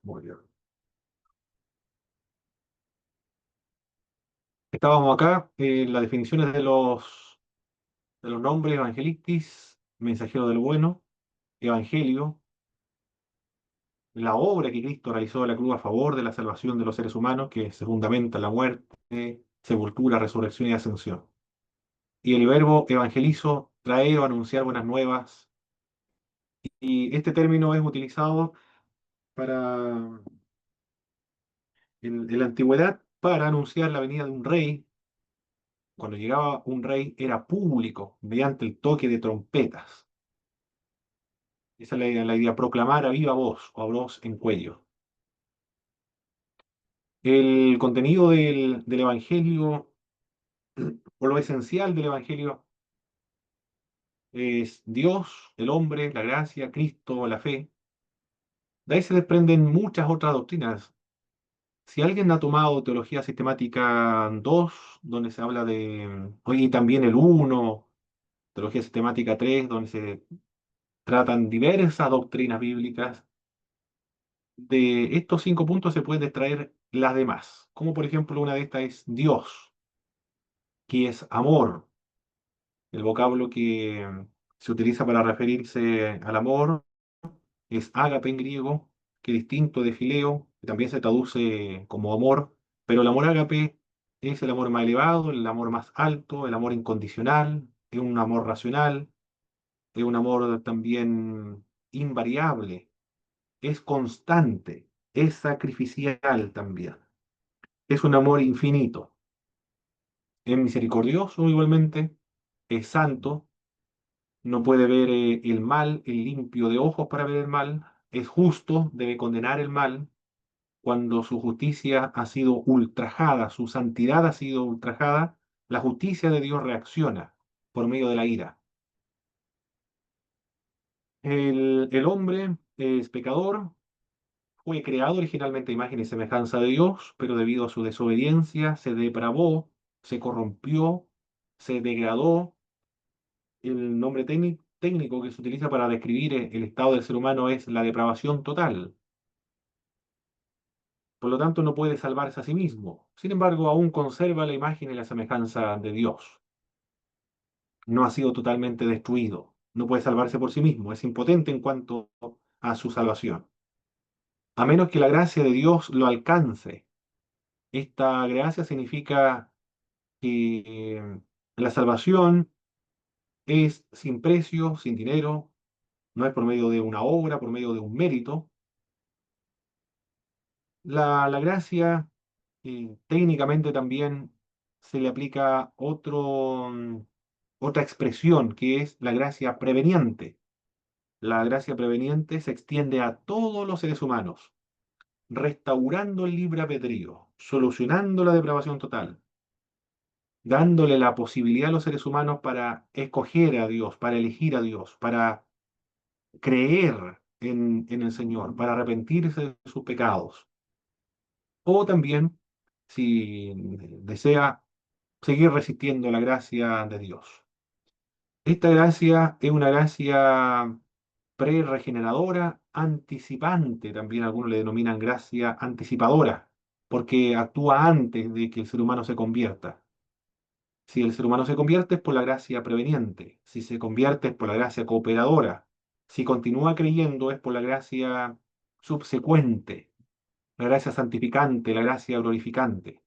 Muy bien. Estábamos acá en las definiciones de los nombres: Evangelitis, mensajero del bueno, Evangelio, la obra que Cristo realizó en la cruz a favor de la salvación de los seres humanos, que se fundamenta en la muerte, sepultura, resurrección y ascensión. Y el verbo evangelizo, traer o anunciar buenas nuevas. Y este término es utilizado para, en la antigüedad, para anunciar la venida de un rey. Cuando llegaba un rey era público, mediante el toque de trompetas. Esa es la idea, proclamar a viva voz o a voz en cuello. El contenido del Evangelio, o lo esencial del Evangelio, es Dios, el hombre, la gracia, Cristo, la fe. De ahí se desprenden muchas otras doctrinas. Si alguien ha tomado Teología Sistemática 2, donde se habla de, oye, y también el uno, Teología Sistemática 3, donde se tratan diversas doctrinas bíblicas, de estos 5 puntos se pueden extraer las demás. Como por ejemplo una de estas es Dios, que es amor, el vocablo que se utiliza para referirse al amor es ágape en griego, que es distinto de fileo, que también se traduce como amor, pero el amor ágape es el amor más elevado, el amor más alto, el amor incondicional, es un amor racional, es un amor también invariable, es constante, es sacrificial también, es un amor infinito, es misericordioso igualmente, es santo, no puede ver el mal, el limpio de ojos para ver el mal, es justo, debe condenar el mal cuando su justicia ha sido ultrajada, su santidad ha sido ultrajada. La justicia de Dios reacciona por medio de la ira. El hombre es pecador, fue creado originalmente a imagen y semejanza de Dios, pero debido a su desobediencia se depravó, se corrompió, se degradó. El nombre técnico que se utiliza para describir el estado del ser humano es la depravación total. Por lo tanto, no puede salvarse a sí mismo. Sin embargo, aún conserva la imagen y la semejanza de Dios. No ha sido totalmente destruido. No puede salvarse por sí mismo. Es impotente en cuanto a su salvación. A menos que la gracia de Dios lo alcance. Esta gracia significa que la salvación es sin precio, sin dinero, no es por medio de una obra, por medio de un mérito. La gracia, técnicamente también se le aplica otra expresión, que es la gracia preveniente. La gracia preveniente se extiende a todos los seres humanos, restaurando el libre albedrío, solucionando la depravación total, dándole la posibilidad a los seres humanos para escoger a Dios, para elegir a Dios, para creer en el Señor, para arrepentirse de sus pecados. O también, si desea, seguir resistiendo la gracia de Dios. Esta gracia es una gracia pre-regeneradora, anticipante, también algunos le denominan gracia anticipadora, porque actúa antes de que el ser humano se convierta. Si el ser humano se convierte es por la gracia preveniente, si se convierte es por la gracia cooperadora, si continúa creyendo es por la gracia subsecuente, la gracia santificante, la gracia glorificante,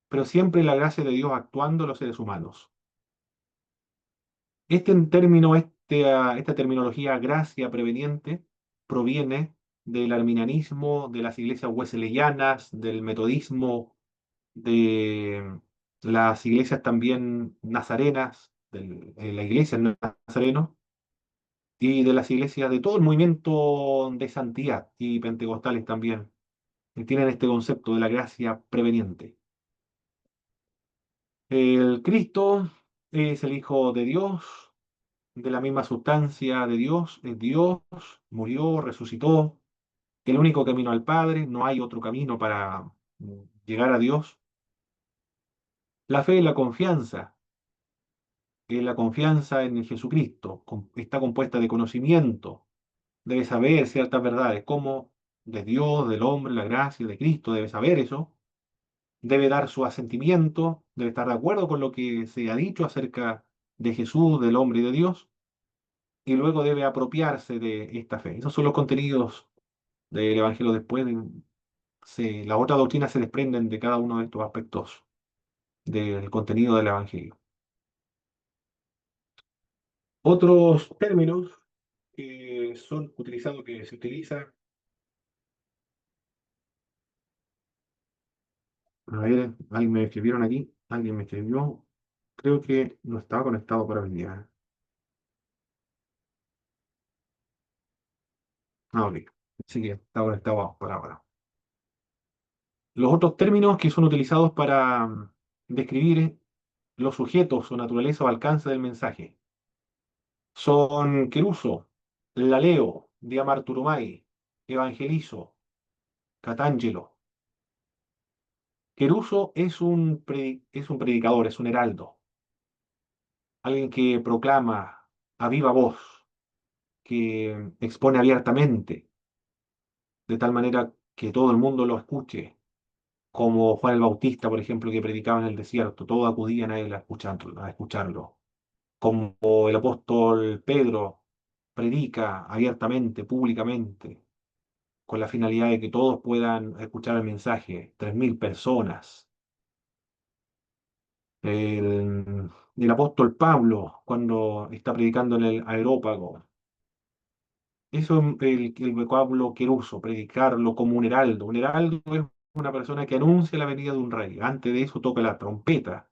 pero siempre la gracia de Dios actuando en los seres humanos. Esta terminología gracia preveniente proviene del arminianismo, de las iglesias wesleyanas, del metodismo, de las iglesias también nazarenas, de la iglesia nazareno, y de las iglesias de todo el movimiento de santidad y pentecostales también, que tienen este concepto de la gracia preveniente. El Cristo es el Hijo de Dios, de la misma sustancia de Dios, es Dios, murió, resucitó, el único camino al Padre, no hay otro camino para llegar a Dios. La fe es la confianza en Jesucristo, está compuesta de conocimiento, debe saber ciertas verdades, como de Dios, del hombre, la gracia, de Cristo, debe saber eso, debe dar su asentimiento, debe estar de acuerdo con lo que se ha dicho acerca de Jesús, del hombre y de Dios, y luego debe apropiarse de esta fe. Esos son los contenidos del Evangelio después. Las otras doctrinas se desprenden de cada uno de estos aspectos del contenido del Evangelio. Otros términos que son utilizados, que se utiliza, a ver, alguien me escribieron aquí, alguien me escribió, creo que no estaba conectado para el día. Ah, ok, sí que está conectado por ahora. Los otros términos que son utilizados para describir los sujetos o naturaleza o alcance del mensaje son queruso, laleo, diamarturumai, evangelizo, catangelo. Queruso es un predicador, es un heraldo, alguien que proclama a viva voz, que expone abiertamente, de tal manera que todo el mundo lo escuche, como Juan el Bautista, por ejemplo, que predicaba en el desierto, todos acudían a él a escucharlo. Como el apóstol Pedro predica abiertamente, públicamente, con la finalidad de que todos puedan escuchar el mensaje, 3.000 personas. El apóstol Pablo, cuando está predicando en el Areópago, eso es el vocablo que uso, predicarlo como un heraldo. Un heraldo es una persona que anuncia la venida de un rey. Antes de eso toca la trompeta,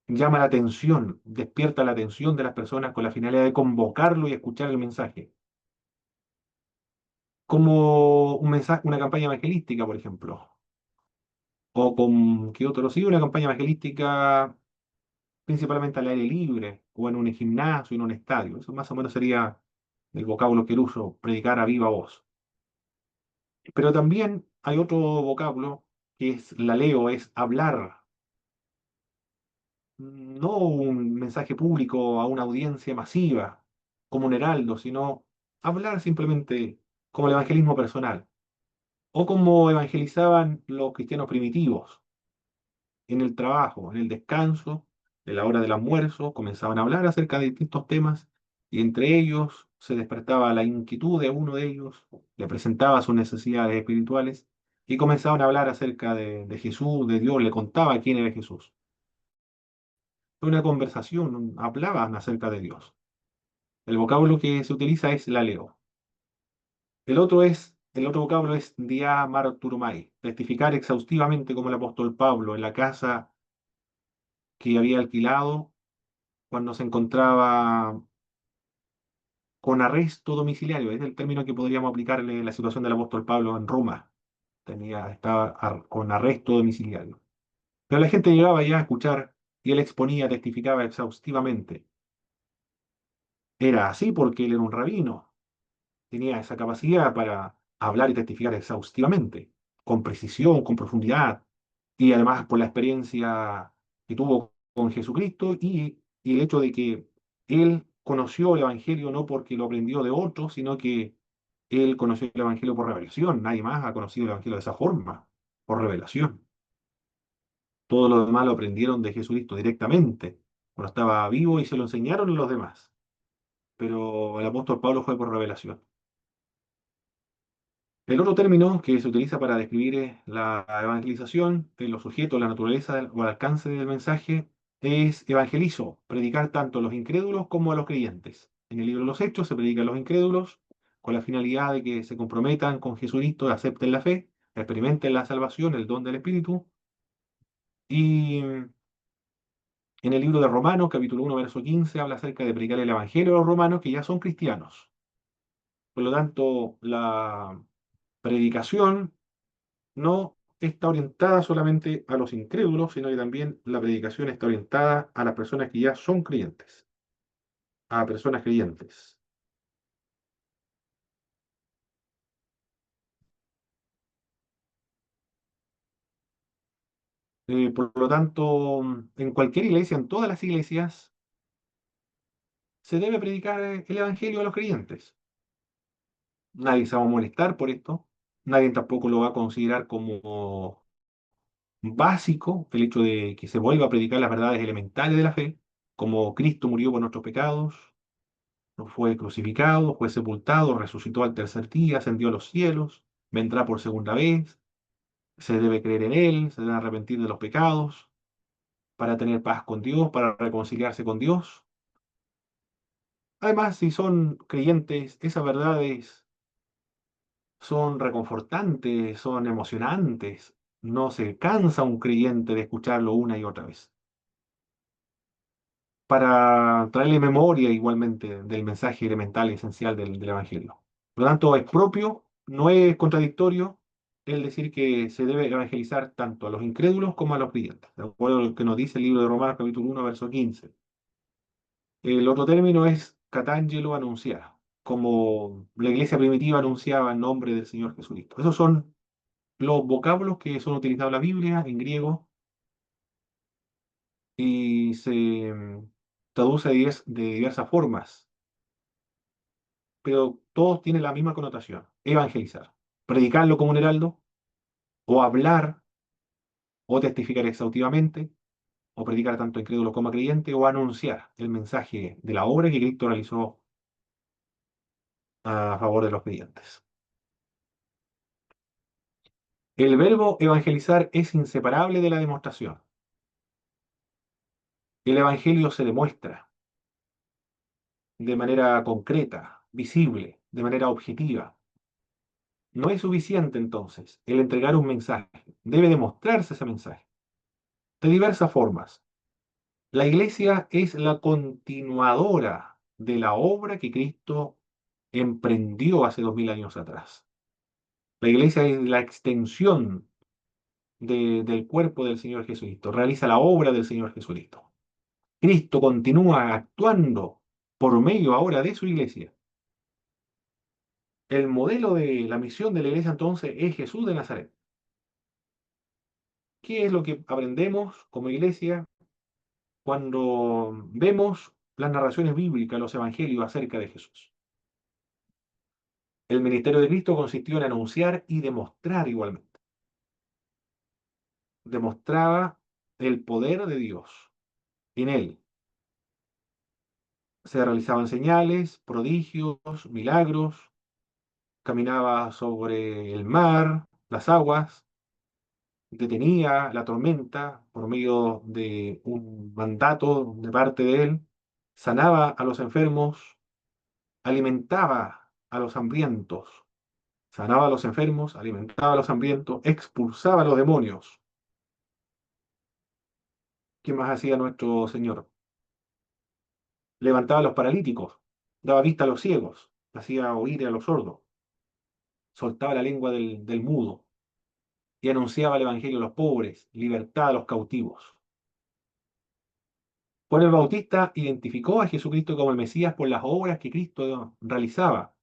llama la atención, despierta la atención de las personas con la finalidad de convocarlo y escuchar el mensaje. Como un mensaje, una campaña evangelística, por ejemplo. O con, ¿qué otro? Sí, una campaña evangelística principalmente al aire libre, o en un gimnasio, en un estadio. Eso más o menos sería el vocablo que uso, predicar a viva voz. Pero también hay otro vocablo que es la leo, es hablar, no un mensaje público a una audiencia masiva, como un heraldo, sino hablar simplemente como el evangelismo personal, o como evangelizaban los cristianos primitivos, en el trabajo, en el descanso, en la hora del almuerzo, comenzaban a hablar acerca de distintos temas y entre ellos se despertaba la inquietud de uno de ellos, le presentaba sus necesidades espirituales y comenzaban a hablar acerca de Jesús, de Dios, le contaba quién era Jesús. Fue una conversación, hablaban acerca de Dios. El vocablo que se utiliza es la leo. El otro vocablo es diamarturumai, testificar exhaustivamente como el apóstol Pablo en la casa que había alquilado cuando se encontraba con arresto domiciliario. Es el término que podríamos aplicarle a la situación del apóstol Pablo en Roma. Estaba con arresto domiciliario. Pero la gente llegaba ya a escuchar y él exponía, testificaba exhaustivamente. Era así porque él era un rabino. Tenía esa capacidad para hablar y testificar exhaustivamente, con precisión, con profundidad, y además por la experiencia que tuvo con Jesucristo y el hecho de que él conoció el Evangelio no porque lo aprendió de otros, sino que él conoció el Evangelio por revelación. Nadie más ha conocido el Evangelio de esa forma, por revelación. Todos los demás lo aprendieron de Jesucristo directamente, cuando estaba vivo y se lo enseñaron a los demás. Pero el apóstol Pablo fue por revelación. El otro término que se utiliza para describir la evangelización de los sujetos, la naturaleza o el alcance del mensaje es evangelizo, predicar tanto a los incrédulos como a los creyentes. En el libro de los Hechos se predica a los incrédulos con la finalidad de que se comprometan con Jesucristo, acepten la fe, experimenten la salvación, el don del Espíritu. Y en el libro de Romanos, capítulo 1, verso 15, habla acerca de predicar el evangelio a los romanos que ya son cristianos. Por lo tanto, la predicación no está orientada solamente a los incrédulos, sino que también la predicación está orientada a las personas que ya son creyentes, a personas creyentes. Por lo tanto, en cualquier iglesia, en todas las iglesias, se debe predicar el evangelio a los creyentes. nadie se va a molestar por esto, nadie tampoco lo va a considerar como básico el hecho de que se vuelva a predicar las verdades elementales de la fe, como Cristo murió por nuestros pecados, no fue crucificado, fue sepultado, resucitó al tercer día, ascendió a los cielos, vendrá por segunda vez, se debe creer en Él, se debe arrepentir de los pecados para tener paz con Dios, para reconciliarse con Dios. Además, si son creyentes, esas verdades son reconfortantes, son emocionantes. No se cansa un creyente de escucharlo una y otra vez. Para traerle memoria igualmente del mensaje elemental y esencial del Evangelio. Por lo tanto, es propio, no es contradictorio el decir que se debe evangelizar tanto a los incrédulos como a los creyentes, de acuerdo a lo que nos dice el libro de Romanos capítulo 1, verso 15. El otro término es catangelo anunciar, como la iglesia primitiva anunciaba en nombre del Señor Jesucristo. Esos son los vocablos que son utilizados en la Biblia en griego y se traduce de diversas formas, pero todos tienen la misma connotación: evangelizar, predicarlo como un heraldo, o hablar, o testificar exhaustivamente, o predicar tanto a incrédulo como a creyente, o anunciar el mensaje de la obra que Cristo realizó a favor de los creyentes. El verbo evangelizar es inseparable de la demostración. El evangelio se demuestra de manera concreta, visible, de manera objetiva. No es suficiente entonces el entregar un mensaje, debe demostrarse ese mensaje de diversas formas. La iglesia es la continuadora de la obra que Cristo emprendió hace 2000 años atrás. La iglesia es la extensión del cuerpo del Señor Jesucristo, realiza la obra del Señor Jesucristo. Cristo continúa actuando por medio ahora de su iglesia. El modelo de la misión de la iglesia entonces es Jesús de Nazaret. ¿Qué es lo que aprendemos como iglesia cuando vemos las narraciones bíblicas, los evangelios acerca de Jesús? El ministerio de Cristo consistió en anunciar y demostrar igualmente. Demostraba el poder de Dios en él. Se realizaban señales, prodigios, milagros, caminaba sobre el mar, las aguas, detenía la tormenta por medio de un mandato de parte de él, sanaba a los enfermos, alimentaba a los hambrientos, sanaba a los enfermos, alimentaba a los hambrientos, expulsaba a los demonios. ¿Qué más hacía nuestro Señor? Levantaba a los paralíticos, daba vista a los ciegos, hacía oír a los sordos, soltaba la lengua del mudo y anunciaba el evangelio a los pobres, libertad a los cautivos. Juan el Bautista identificó a Jesucristo como el Mesías por las obras que Cristo realizaba.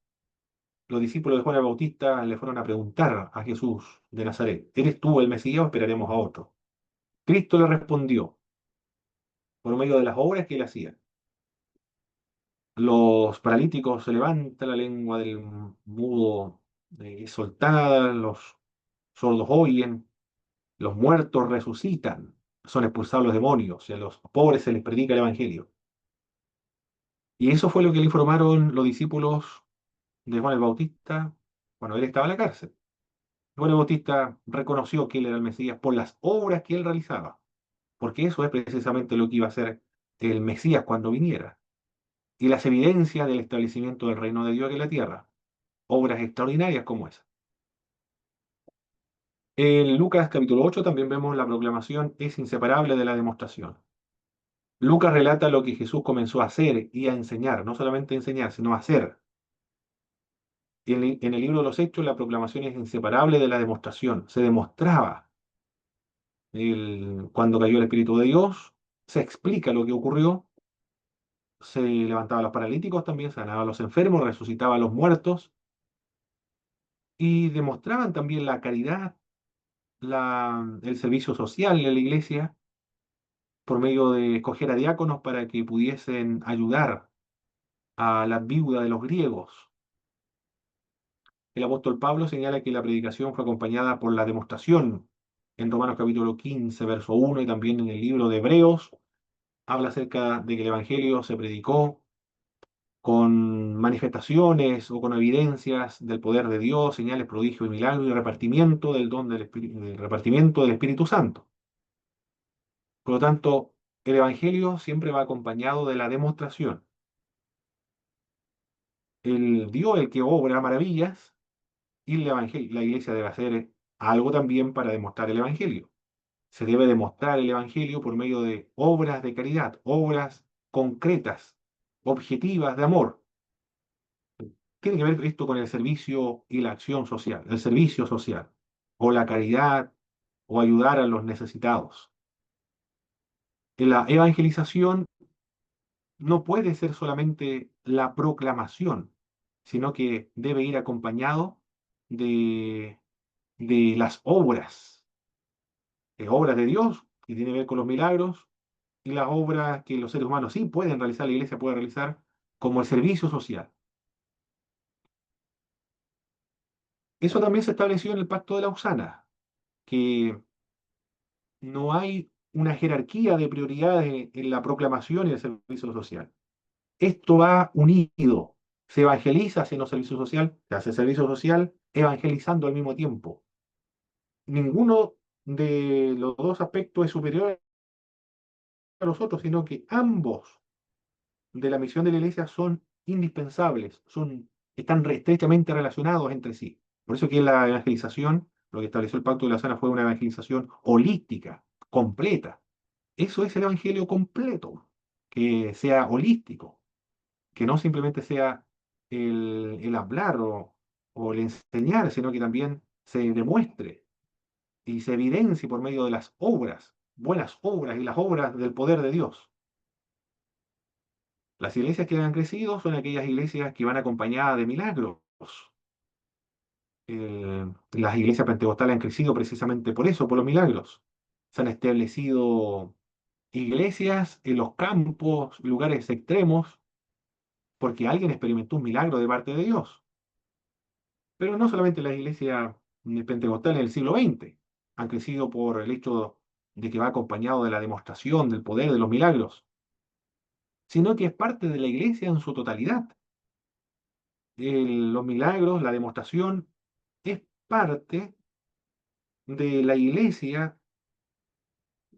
Los discípulos de Juan el Bautista le fueron a preguntar a Jesús de Nazaret: ¿eres tú el Mesías o esperaremos a otro? Cristo le respondió por medio de las obras que él hacía. Los paralíticos se levantan, la lengua del mudo es soltada, los sordos oyen, los muertos resucitan, son expulsados los demonios, y a los pobres se les predica el Evangelio. Y eso fue lo que le informaron los discípulos de Juan el Bautista cuando él estaba en la cárcel. Juan el Bautista reconoció que él era el Mesías por las obras que él realizaba, porque eso es precisamente lo que iba a ser el Mesías cuando viniera, y las evidencias del establecimiento del reino de Dios aquí en la tierra, obras extraordinarias como esa. En Lucas capítulo 8 también vemos la proclamación es inseparable de la demostración. Lucas relata lo que Jesús comenzó a hacer y a enseñar, no solamente a enseñar, sino a hacer. Y en el libro de los Hechos la proclamación es inseparable de la demostración. Se demostraba cuando cayó el Espíritu de Dios, se explica lo que ocurrió, se levantaba a los paralíticos también, sanaba a los enfermos, resucitaba a los muertos y demostraban también la caridad, el servicio social de la iglesia por medio de escoger a diáconos para que pudiesen ayudar a la viuda de los griegos. El apóstol Pablo señala que la predicación fue acompañada por la demostración en Romanos capítulo 15, verso 1, y también en el libro de Hebreos habla acerca de que el Evangelio se predicó con manifestaciones o con evidencias del poder de Dios, señales, prodigios y milagros y repartimiento del don del repartimiento del Espíritu Santo. Por lo tanto, el Evangelio siempre va acompañado de la demostración. El Dios, el que obra maravillas, y la iglesia debe hacer algo también para demostrar el Evangelio. Se debe demostrar el Evangelio por medio de obras de caridad, obras concretas, objetivas de amor. Tiene que ver esto con el servicio y la acción social, el servicio social, o la caridad, o ayudar a los necesitados. La evangelización no puede ser solamente la proclamación, sino que debe ir acompañado de, de las obras de Dios, que tiene que ver con los milagros, y las obras que los seres humanos sí pueden realizar, la iglesia puede realizar, como el servicio social. Eso también se estableció en el Pacto de Lausana, que no hay una jerarquía de prioridades en la proclamación y el servicio social. Esto va unido. Se evangeliza haciendo servicio social, se hace servicio social evangelizando al mismo tiempo. Ninguno de los dos aspectos es superior a los otros, sino que ambos de la misión de la iglesia son indispensables, están estrechamente relacionados entre sí. Por eso que la evangelización, lo que estableció el Pacto de la Sana fue una evangelización holística, completa. Eso es el evangelio completo, que sea holístico, que no simplemente sea el hablar o el enseñar, sino que también se demuestre y se evidencie por medio de las obras, buenas obras y las obras del poder de Dios. Las iglesias que han crecido son aquellas iglesias que van acompañadas de milagros. Las iglesias pentecostales han crecido precisamente por eso, por los milagros. Se han establecido iglesias en los campos, lugares extremos, porque alguien experimentó un milagro de parte de Dios. Pero no solamente las iglesias pentecostales del siglo XX han crecido por el hecho de que va acompañado de la demostración del poder de los milagros, sino que es parte de la iglesia en su totalidad. Los milagros, la demostración, es parte de la iglesia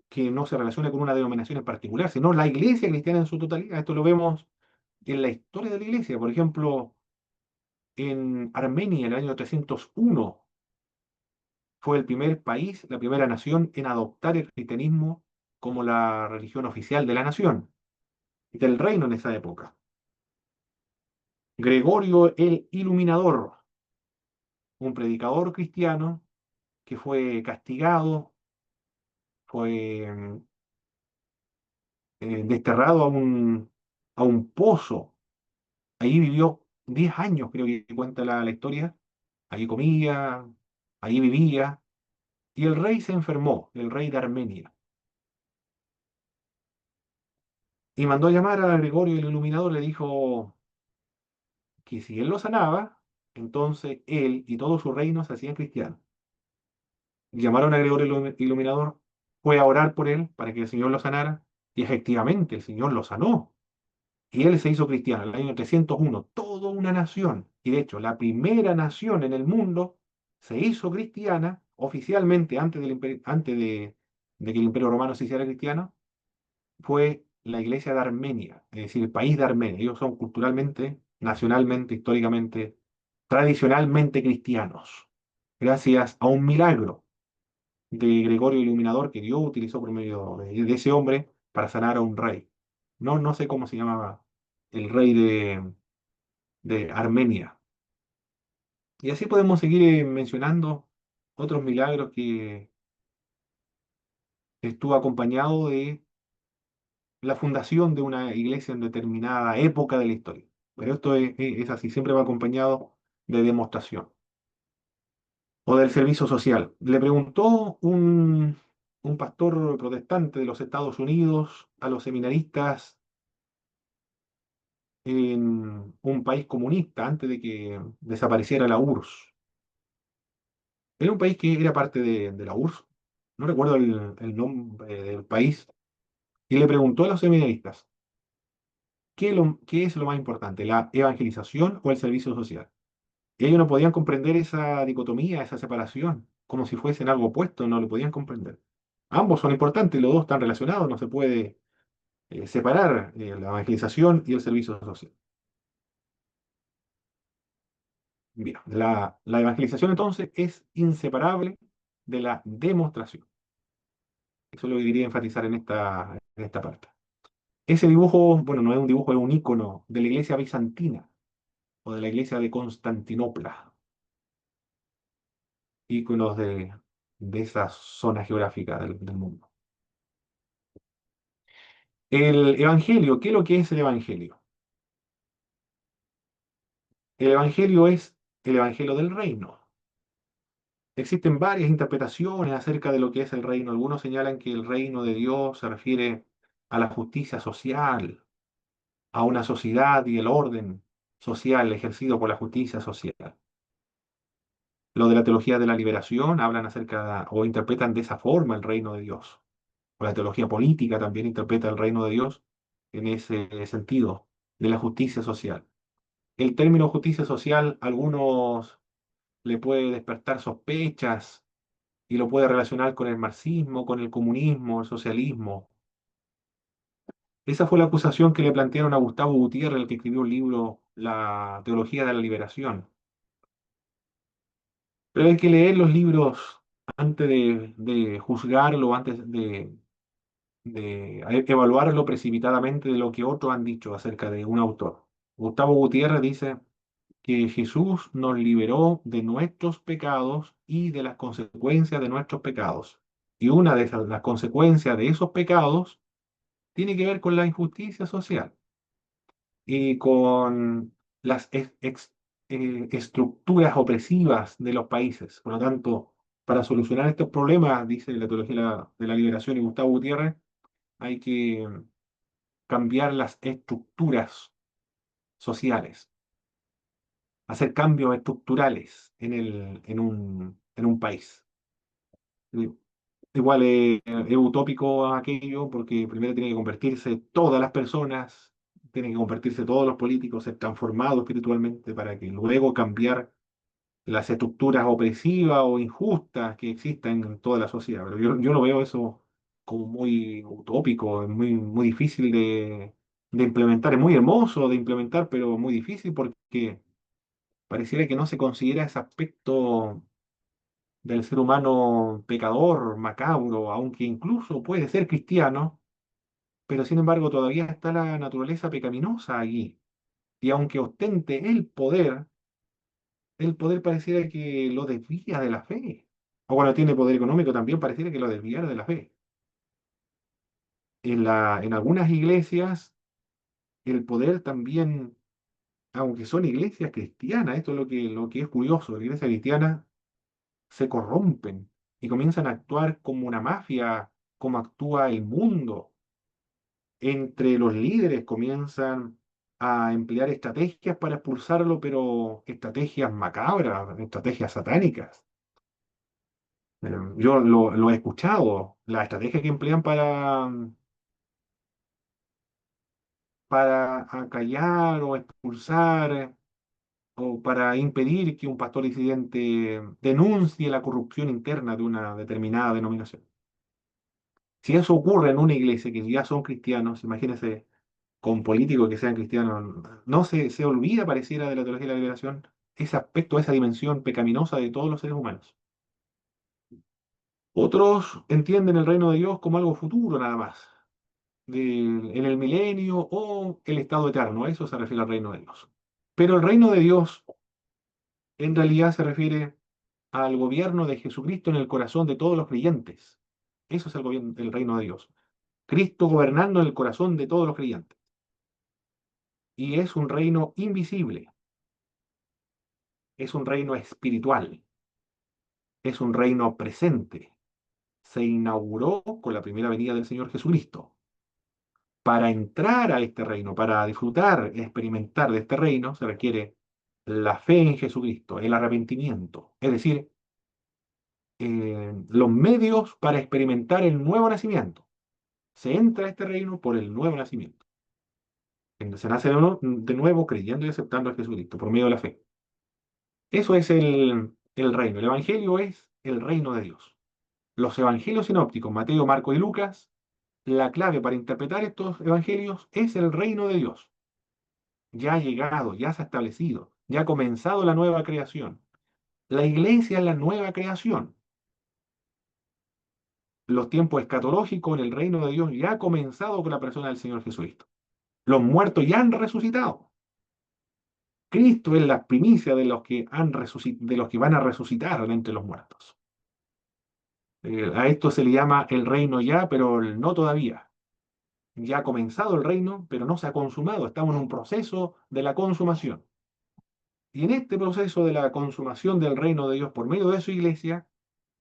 que no se relaciona con una denominación en particular, sino la iglesia cristiana en su totalidad. Esto lo vemos en la historia de la iglesia. Por ejemplo, en Armenia, en el año 301, fue el primer país, la primera nación en adoptar el cristianismo como la religión oficial de la nación, del reino en esa época. Gregorio el Iluminador, un predicador cristiano que fue castigado, fue desterrado a un pozo. Ahí vivió 10 años, creo que cuenta la historia. Allí comía, allí vivía. Y el rey se enfermó, el rey de Armenia. Y mandó a llamar a Gregorio el Iluminador, le dijo que si él lo sanaba, entonces él y todo su reino se hacían cristianos. Llamaron a Gregorio el Iluminador, fue a orar por él para que el Señor lo sanara, y efectivamente el Señor lo sanó. Y él se hizo cristiano en el año 301, toda una nación. Y de hecho, la primera nación en el mundo se hizo cristiana oficialmente antes de que el Imperio Romano se hiciera cristiano, fue la iglesia de Armenia, es decir, el país de Armenia. Ellos son culturalmente, nacionalmente, históricamente, tradicionalmente cristianos, gracias a un milagro de Gregorio Iluminador que Dios utilizó por medio de ese hombre para sanar a un rey. No, no sé cómo se llamaba el rey de Armenia. Y así podemos seguir mencionando otros milagros que estuvo acompañado de la fundación de una iglesia en determinada época de la historia. Pero esto es así, siempre va acompañado de demostración o del servicio social. Le preguntó un pastor protestante de los Estados Unidos a los seminaristas en un país comunista antes de que desapareciera la URSS. Era un país que era parte de la URSS, no recuerdo el nombre del país, y le preguntó a los seminaristas, ¿qué es lo más importante, la evangelización o el servicio social? Y ellos no podían comprender esa dicotomía, esa separación, como si fuesen algo opuesto, no lo podían comprender. Ambos son importantes, los dos están relacionados, no se puede separar la evangelización y el servicio social. Bien, la evangelización entonces es inseparable de la demostración. Eso es lo que quería enfatizar en esta parte. Ese dibujo, bueno, no es un dibujo, es un icono de la iglesia bizantina o de la iglesia de Constantinopla, íconos de esa zona geográfica del mundo. El Evangelio, ¿qué es lo que es el Evangelio? El Evangelio es el Evangelio del reino. Existen varias interpretaciones acerca de lo que es el reino. Algunos señalan que el reino de Dios se refiere a la justicia social, a una sociedad y el orden social ejercido por la justicia social. Los de la teología de la liberación hablan acerca o interpretan de esa forma el reino de Dios. O la teología política también interpreta el reino de Dios en ese sentido, de la justicia social. El término justicia social, algunos le puede despertar sospechas y lo puede relacionar con el marxismo, con el comunismo, el socialismo. Esa fue la acusación que le plantearon a Gustavo Gutiérrez, el que escribió el libro La teología de la liberación. Pero hay que leer los libros antes de juzgarlo, antes de evaluarlo precipitadamente de lo que otros han dicho acerca de un autor. Gustavo Gutiérrez dice que Jesús nos liberó de nuestros pecados y de las consecuencias de nuestros pecados. Y una de las consecuencias de esos pecados tiene que ver con la injusticia social y con las estructuras opresivas de los países. Por lo tanto, para solucionar estos problemas, dice la teología de la liberación y Gustavo Gutiérrez, hay que cambiar las estructuras sociales, hacer cambios estructurales en un país. Eh, Igual es utópico aquello porque primero tiene que convertirse todas las personas, tienen que convertirse todos los políticos, ser transformados espiritualmente para que luego cambiar las estructuras opresivas o injustas que existen en toda la sociedad. Pero yo lo veo eso como muy utópico, es muy, muy difícil de implementar, es muy hermoso de implementar, pero muy difícil porque pareciera que no se considera ese aspecto del ser humano pecador, macabro, aunque incluso puede ser cristiano, pero sin embargo todavía está la naturaleza pecaminosa allí. Y aunque ostente el poder pareciera que lo desvía de la fe. O cuando tiene poder económico también pareciera que lo desvía de la fe. En algunas iglesias el poder también, aunque son iglesias cristianas, esto es lo que es curioso, la iglesia cristiana se corrompen y comienzan a actuar como una mafia, como actúa el mundo. Entre los líderes comienzan a emplear estrategias para expulsarlo, pero estrategias macabras, estrategias satánicas. Yo lo he escuchado, la estrategia que emplean para acallar o expulsar o para impedir que un pastor disidente denuncie la corrupción interna de una determinada denominación. Si eso ocurre en una iglesia que ya son cristianos, imagínense con políticos que sean cristianos, no se olvida, pareciera, de la teología de la liberación, ese aspecto, esa dimensión pecaminosa de todos los seres humanos. Otros entienden el reino de Dios como algo futuro nada más, en el milenio o el estado eterno, a eso se refiere al reino de Dios. Pero el reino de Dios en realidad se refiere al gobierno de Jesucristo en el corazón de todos los creyentes. Eso es el gobierno del reino de Dios. Cristo gobernando en el corazón de todos los creyentes. Y es un reino invisible, es un reino espiritual, es un reino presente. Se inauguró con la primera venida del Señor Jesucristo. Para entrar a este reino, para disfrutar, experimentar de este reino, se requiere la fe en Jesucristo, el arrepentimiento, es decir, los medios para experimentar el nuevo nacimiento. Se entra a este reino por el nuevo nacimiento. Se nace de nuevo creyendo y aceptando a Jesucristo por medio de la fe. Eso es el reino. El Evangelio es el reino de Dios. Los evangelios sinópticos, Mateo, Marcos y Lucas, la clave para interpretar estos evangelios es el reino de Dios. Ya ha llegado, ya se ha establecido, ya ha comenzado la nueva creación. La iglesia es la nueva creación. Los tiempos escatológicos en el reino de Dios ya ha comenzado con la persona del Señor Jesucristo. Los muertos ya han resucitado. Cristo es la primicia de los que de los que van a resucitar de entre los muertos. A esto se le llama el reino ya, pero el no todavía. Ya ha comenzado el reino, pero no se ha consumado. Estamos en un proceso de la consumación. Y en este proceso de la consumación del reino de Dios por medio de su iglesia,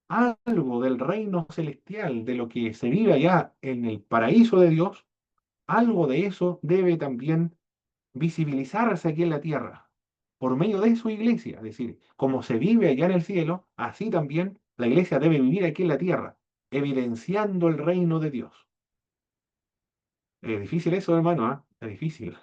algo del reino celestial, de lo que se vive allá en el paraíso de Dios, algo de eso debe también visibilizarse aquí en la tierra, por medio de su iglesia. Es decir, como se vive allá en el cielo, así también la iglesia debe vivir aquí en la tierra, evidenciando el reino de Dios. Es difícil eso, hermano, ¿ah? Es difícil,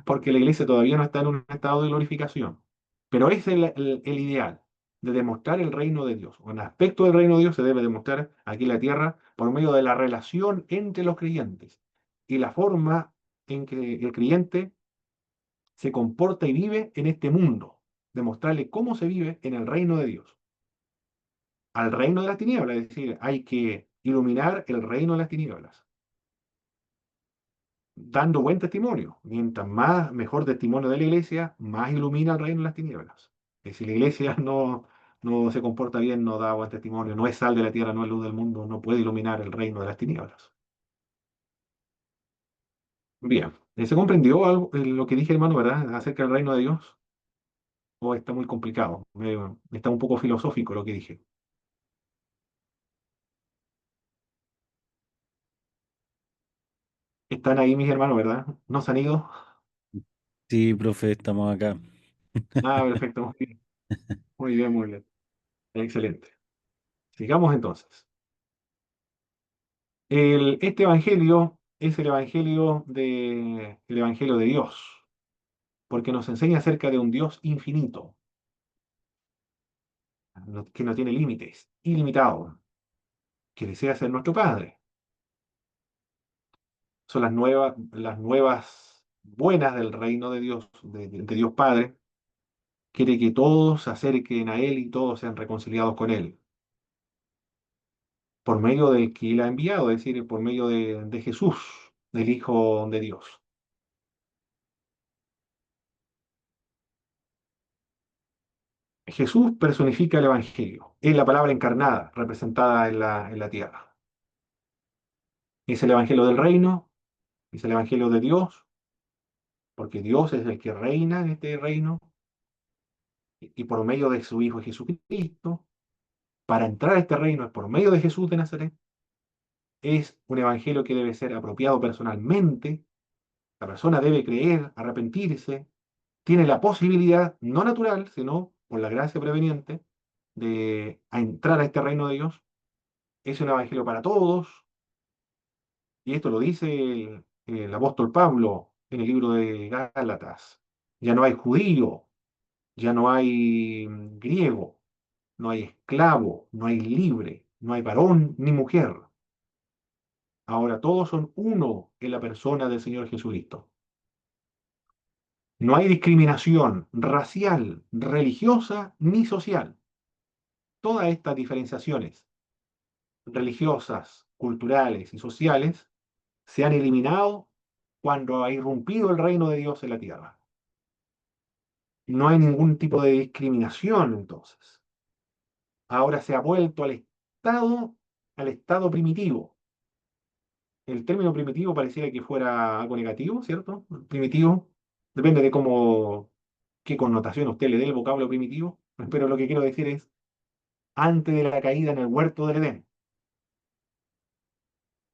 porque la iglesia todavía no está en un estado de glorificación. Pero es el ideal de demostrar el reino de Dios. Un aspecto del reino de Dios se debe demostrar aquí en la tierra por medio de la relación entre los creyentes y la forma en que el creyente se comporta y vive en este mundo. Demostrarle cómo se vive en el reino de Dios. Al reino de las tinieblas, es decir, hay que iluminar el reino de las tinieblas dando buen testimonio. Mientras más, mejor testimonio de la iglesia, más ilumina el reino de las tinieblas. Que si la iglesia no se comporta bien, no da buen testimonio, no es sal de la tierra, no es luz del mundo, no puede iluminar el reino de las tinieblas. Bien, ¿se comprendió algo, lo que dije, hermano, verdad, acerca del reino de Dios? ¿O está muy complicado? Está un poco filosófico lo que dije. Están ahí mis hermanos, ¿verdad? ¿No se han ido? Sí, profe, estamos acá. Ah, perfecto, muy bien, muy bien, muy bien. Excelente. Sigamos entonces. Este evangelio es el evangelio de Dios, porque nos enseña acerca de un Dios infinito, que no tiene límites, ilimitado, que desea ser nuestro Padre. Son las nuevas buenas del reino de Dios, de Dios Padre. Quiere que todos se acerquen a Él y todos sean reconciliados con Él, por medio del que Él ha enviado, es decir, por medio de Jesús, del Hijo de Dios. Jesús personifica el Evangelio, es la palabra encarnada, representada en la tierra. Es el Evangelio del reino, es el Evangelio de Dios, porque Dios es el que reina en este reino, y por medio de su Hijo Jesucristo, para entrar a este reino es por medio de Jesús de Nazaret. Es un Evangelio que debe ser apropiado personalmente, la persona debe creer, arrepentirse, tiene la posibilidad, no natural, sino por la gracia preveniente, de entrar a este reino de Dios. Es un Evangelio para todos. Y esto lo dice el apóstol Pablo en el libro de Gálatas. Ya no hay judío, ya no hay griego, no hay esclavo, no hay libre, no hay varón ni mujer. Ahora todos son uno en la persona del Señor Jesucristo. No hay discriminación racial, religiosa ni social. Todas estas diferenciaciones religiosas, culturales y sociales se han eliminado cuando ha irrumpido el reino de Dios en la tierra. No hay ningún tipo de discriminación entonces. Ahora se ha vuelto al estado primitivo. El término primitivo pareciera que fuera algo negativo, ¿cierto? Primitivo. Depende de qué connotación usted le dé el vocablo primitivo. Pero lo que quiero decir es antes de la caída en el huerto del Edén.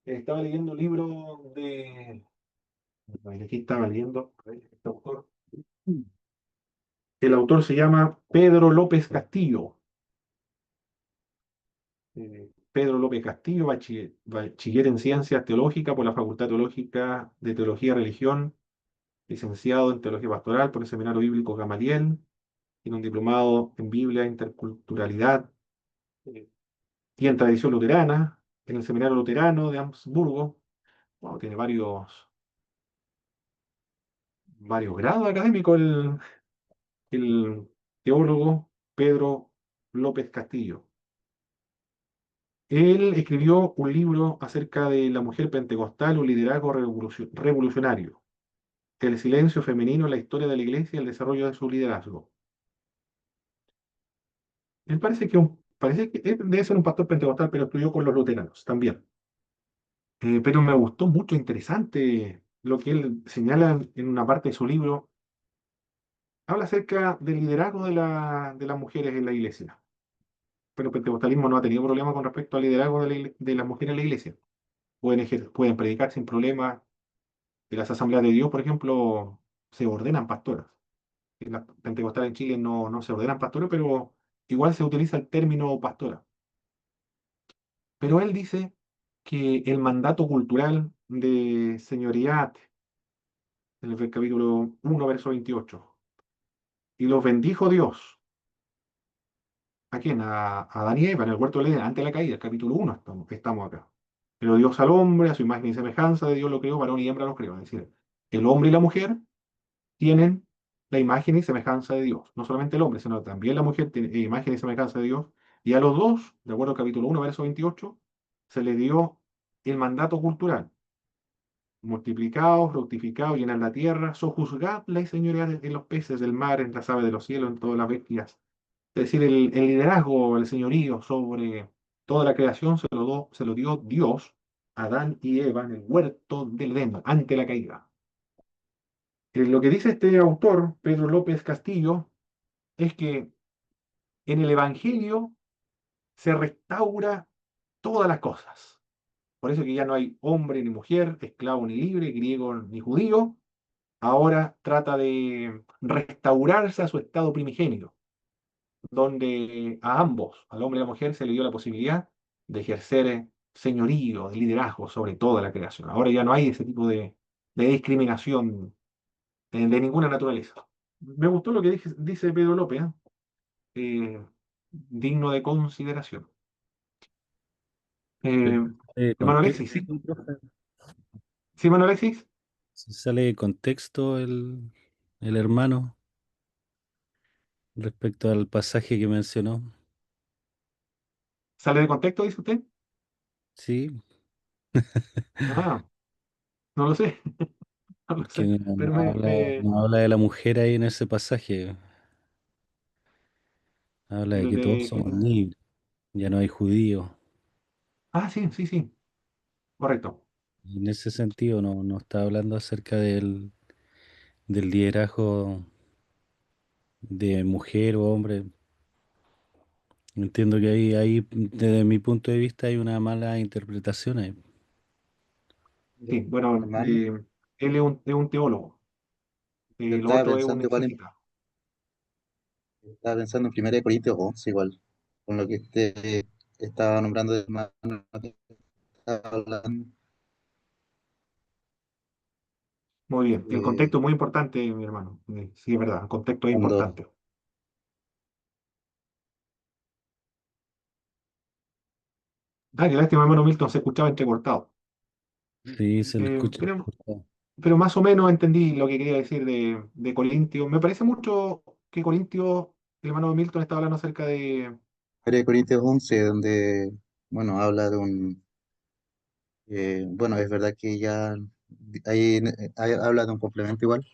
Estaba leyendo un libro Aquí estaba leyendo. A ver, este autor. El autor se llama Pedro López Castillo. Pedro López Castillo, bachiller en Ciencias Teológicas por la Facultad Teológica de Teología y Religión, licenciado en Teología Pastoral por el Seminario Bíblico Gamaliel, tiene un diplomado en Biblia e Interculturalidad eh, y en Tradición Luterana, en el Seminario Luterano de Habsburgo. Bueno, tiene varios grados académicos el teólogo Pedro López Castillo. Él escribió un libro acerca de la mujer pentecostal, un liderazgo revolucionario, el silencio femenino en la historia de la iglesia y el desarrollo de su liderazgo. Él parece que él debe ser un pastor pentecostal, pero estudió con los luteranos también. Pero me gustó mucho, interesante lo que él señala en una parte de su libro. Habla acerca del liderazgo de las mujeres en la iglesia. Pero el pentecostalismo no ha tenido problema con respecto al liderazgo de las mujeres en la iglesia. Pueden predicar sin problema. En las asambleas de Dios, por ejemplo, se ordenan pastoras. En las pentecostales en Chile no se ordenan pastores, pero igual se utiliza el término pastora. Pero él dice que el mandato cultural de señorías, en el capítulo 1, verso 28, y los bendijo Dios. ¿A quién? A Adán y Eva en el huerto del Edén, antes de la caída, el capítulo 1 estamos acá. Pero Dios al hombre, a su imagen y semejanza de Dios lo creó, varón y hembra los creó. Es decir, el hombre y la mujer tienen la imagen y semejanza de Dios. No solamente el hombre, sino también la mujer tiene imagen y semejanza de Dios. Y a los dos, de acuerdo al capítulo 1, verso 28, se les dio el mandato cultural. Multiplicaos, fructificaos, llenad la tierra, sojuzgadla y señoread en los peces del mar, en las aves de los cielos, en todas las bestias. Es decir, el liderazgo, el señorío sobre toda la creación se lo dio Dios a Adán y Eva en el huerto del Edén, ante la caída. Lo que dice este autor, Pedro López Castillo, es que en el Evangelio se restaura todas las cosas. Por eso que ya no hay hombre ni mujer, esclavo ni libre, griego ni judío. Ahora trata de restaurarse a su estado primigenio, donde a ambos, al hombre y a la mujer, se le dio la posibilidad de ejercer señorío, de liderazgo sobre toda la creación. Ahora ya no hay ese tipo de discriminación de ninguna naturaleza. Me gustó lo que dice Pedro López, ¿eh? Digno de consideración. Pero Eh, de Hermano contexto, Alexis, ¿sí? profe. ¿Sí, hermano Alexis? Si sale de contexto el hermano respecto al pasaje que mencionó. ¿Sale de contexto, dice usted? Sí, Ah, no lo sé, no lo que sé. Pero no habla de la mujer ahí en ese pasaje. Habla de el que todos de somos libres, ya no hay judíos. Ah, sí, sí, sí, correcto. Y en ese sentido no está hablando acerca del liderazgo de mujer o hombre. Entiendo que ahí, desde mi punto de vista, hay una mala interpretación ahí. Sí, bueno, Hermano, él es un teólogo, yo lo otro es un exégeta. estaba pensando en 1 Corintios 11 igual, con lo que usted estaba nombrando de hermano que estaba hablando. Muy bien, el eh, contexto es muy importante, mi hermano. Sí, es verdad, el contexto es cuando importante. Ah, qué lástima, hermano Milton, se escuchaba entrecortado. Sí, se le Eh, escucha. pero, pero más o menos entendí lo que quería decir de Corintio. Me parece mucho que Corintio, el hermano Milton estaba hablando acerca de... 1 Corintios 11, donde, bueno, habla de bueno, es verdad que ya habla de un complemento igual,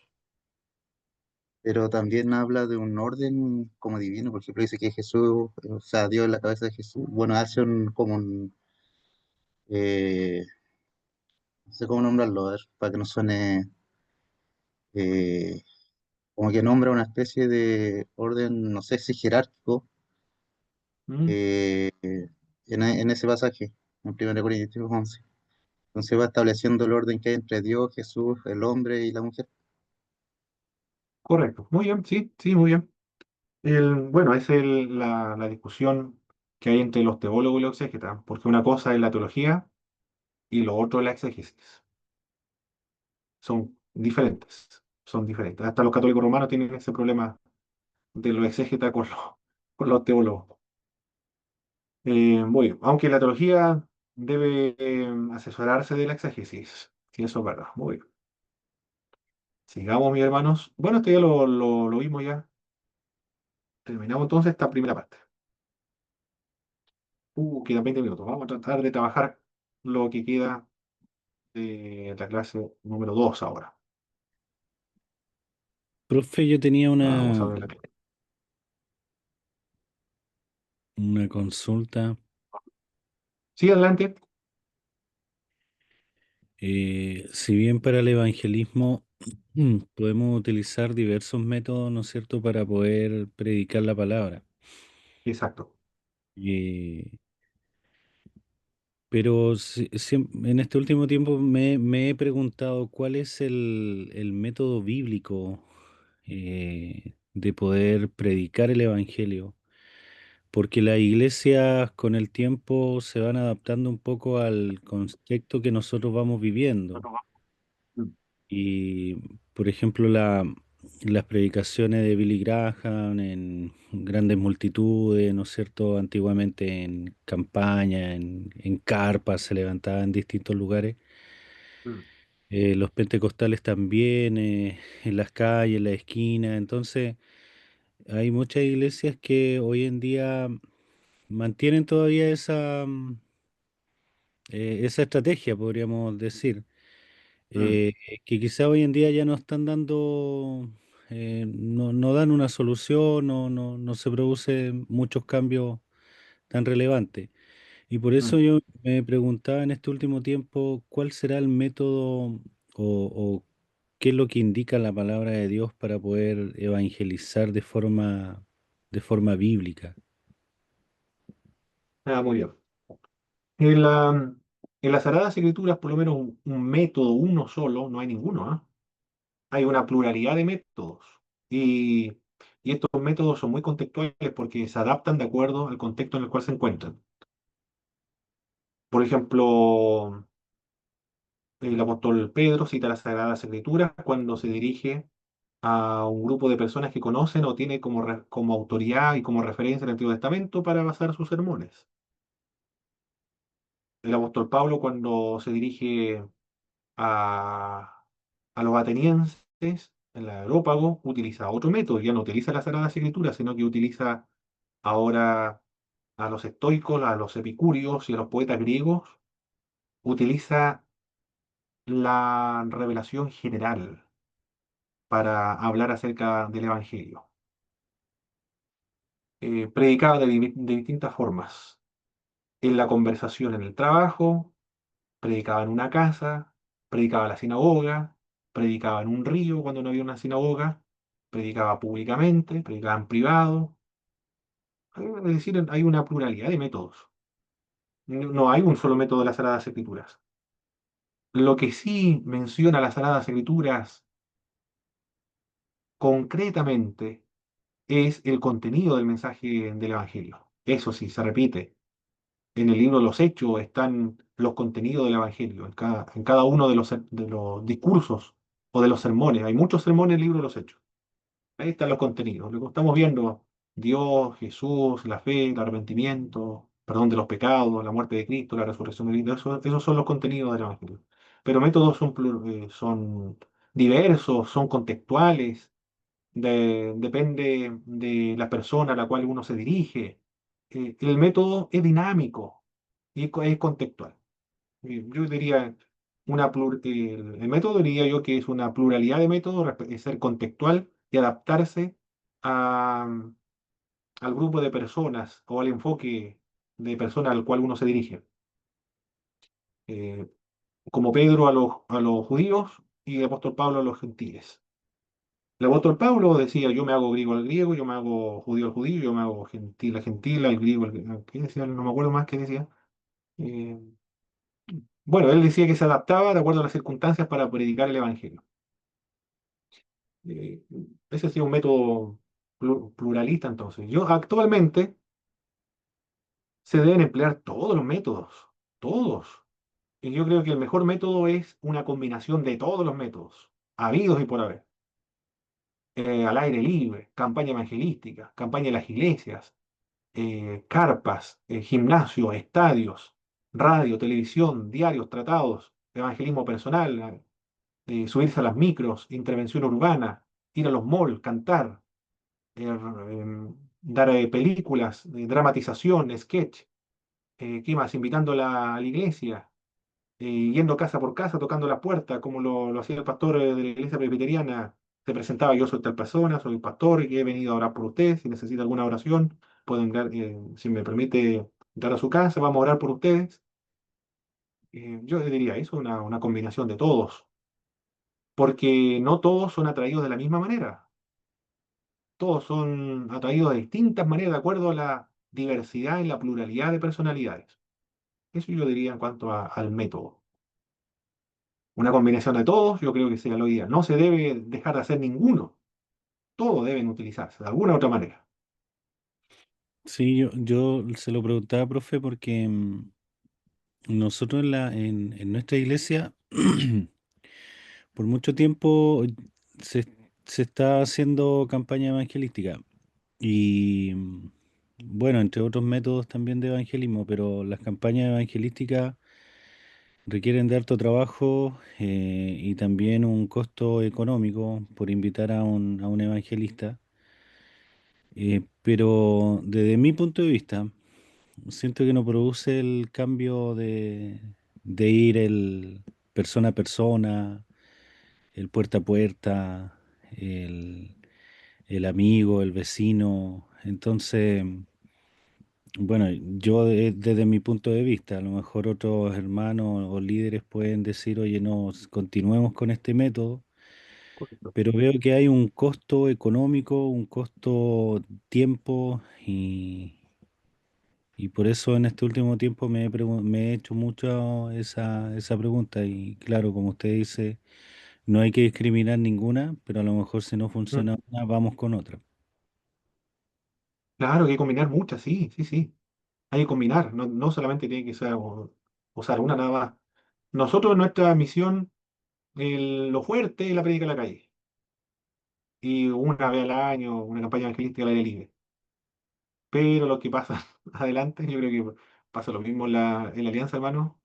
pero también habla de un orden como divino. Por ejemplo, dice que Jesús, o sea, Dios en la cabeza de Jesús, bueno, hace como eh, no sé cómo nombrarlo, a ver, para que no suene, eh, como que nombra una especie de orden, no sé si jerárquico, ¿Mm? en ese pasaje, en 1 Corintios 11, Entonces va estableciendo el orden que hay entre Dios, Jesús, el hombre y la mujer. Correcto. Muy bien, sí, sí, muy bien. Bueno, esa es la discusión que hay entre los teólogos y los exégetas, porque una cosa es la teología y lo otro es la exégesis. Son diferentes, son diferentes. Hasta los católicos romanos tienen ese problema de los exégetas con los teólogos. Muy bien, aunque la teología debe asesorarse de la exégesis, si eso es verdad. Muy bien. Sigamos, mis hermanos. Bueno, esto ya lo vimos ya. Terminamos entonces esta primera parte. Quedan 20 minutos. Vamos a tratar de trabajar lo que queda de la clase número 2 ahora. Profe, yo tenía Vamos a ver la... una consulta. Sí, adelante. Si bien para el evangelismo podemos utilizar diversos métodos, ¿no es cierto?, para poder predicar la palabra. Exacto. Eh, pero en este último tiempo me he preguntado cuál es el método bíblico de poder predicar el evangelio. Porque las iglesias con el tiempo se van adaptando un poco al contexto que nosotros vamos viviendo. Mm, Y, por ejemplo, las predicaciones de Billy Graham en grandes multitudes, ¿no es cierto? Antiguamente en campaña, en carpas, se levantaban en distintos lugares. mm. Los pentecostales también, en las calles, en la esquina. Entonces, hay muchas iglesias que hoy en día mantienen todavía esa estrategia, podríamos decir, Mm, eh, que quizá hoy en día ya no están dando, no dan una solución, no se producen muchos cambios tan relevantes. Y por eso mm. yo me preguntaba en este último tiempo cuál será el método o qué es lo que indica la palabra de Dios para poder evangelizar de forma bíblica. Muy bien. En en las Sagradas Escrituras, por lo menos un método, uno solo, no hay ninguno, ¿ah? Hay una pluralidad de métodos. Y, y estos métodos son muy contextuales porque se adaptan de acuerdo al contexto en el cual se encuentran. Por ejemplo, el apóstol Pedro cita las Sagradas Escrituras cuando se dirige a un grupo de personas que conocen o tiene como autoridad y como referencia el Antiguo Testamento para basar sus sermones. El apóstol Pablo cuando se dirige a, a los atenienses en el Areópago utiliza otro método, ya no utiliza las Sagradas Escrituras, sino que utiliza ahora a los estoicos, a los epicúreos y a los poetas griegos, utiliza la revelación general para hablar acerca del Evangelio. Predicaba de distintas formas. En la conversación en el trabajo, predicaba en una casa, predicaba en la sinagoga, predicaba en un río cuando no había una sinagoga, predicaba públicamente, predicaba en privado. Es decir, hay una pluralidad de métodos. No hay un solo método de las Sagradas Escrituras. Lo que sí menciona las Sagradas Escrituras concretamente es el contenido del mensaje del Evangelio. Eso sí, se repite. En el libro de los Hechos están los contenidos del Evangelio, en cada uno de los discursos o de los sermones. Hay muchos sermones en el libro de los Hechos. Ahí están los contenidos. Lo que estamos viendo, Dios, Jesús, la fe, el arrepentimiento, perdón de los pecados, la muerte de Cristo, la resurrección de Cristo, esos son los contenidos del Evangelio. Pero métodos son diversos, son contextuales, depende de la persona a la cual uno se dirige. El método es dinámico y es contextual. Yo diría el método diría yo que es una pluralidad de métodos, es ser contextual y adaptarse a, al grupo de personas o al enfoque de personas al cual uno se dirige. Eh, como Pedro a los judíos y el apóstol Pablo a los gentiles. El apóstol Pablo decía, yo me hago griego al griego, yo me hago judío al judío, yo me hago gentil al gentil, al griego al griego. ¿Qué decía? No me acuerdo más qué decía. Eh, Bueno, él decía que se adaptaba de acuerdo a las circunstancias para predicar el Evangelio. Eh, Ese ha sido un método pluralista entonces. Yo actualmente se deben emplear todos los métodos, todos. Y yo creo que el mejor método es una combinación de todos los métodos, habidos y por haber. Al aire libre, campaña evangelística, campaña en las iglesias, carpas, gimnasios, estadios, radio, televisión, diarios, tratados, evangelismo personal, subirse a las micros, intervención urbana, ir a los malls, cantar, dar películas, dramatización, sketch, ¿qué más? Invitando a la iglesia, yendo casa por casa, tocando la puerta, como lo hacía el pastor de la iglesia presbiteriana. Se presentaba: yo soy tal persona, soy el pastor y he venido a orar por usted. Si necesita alguna oración, pueden entrar, si me permite, entrar a su casa, vamos a orar por ustedes. Yo diría eso, una combinación de todos, porque no todos son atraídos de la misma manera. Todos son atraídos de distintas maneras, de acuerdo a la diversidad y la pluralidad de personalidades. Eso yo diría en cuanto al método. Una combinación de todos, yo creo que sea lo ideal. No se debe dejar de hacer ninguno. Todos deben utilizarse de alguna u otra manera. Sí, yo se lo preguntaba, profe, porque nosotros en nuestra iglesia, por mucho tiempo se, se está haciendo campaña evangelística y bueno, entre otros métodos también de evangelismo, pero las campañas evangelísticas requieren de harto trabajo y también un costo económico por invitar a un evangelista. Pero desde mi punto de vista, siento que no produce el cambio de ir el persona a persona, el puerta a puerta, el, el amigo, el vecino. Entonces, bueno, desde mi punto de vista, a lo mejor otros hermanos o líderes pueden decir, oye, no, continuemos con este método, Correcto. pero veo que hay un costo económico, un costo tiempo y por eso en este último tiempo me he hecho mucho esa pregunta y claro, como usted dice, no hay que discriminar ninguna, pero a lo mejor si no Mm. funciona una, vamos con otra. Claro, hay que combinar muchas, sí, sí, sí. Hay que combinar, no solamente tiene que ser usar una nada más. Nosotros, nuestra misión, lo fuerte es la predica en la calle. Y una vez al año, una campaña evangelística al aire libre. Pero lo que pasa adelante, yo creo que pasa lo mismo en la Alianza, hermano.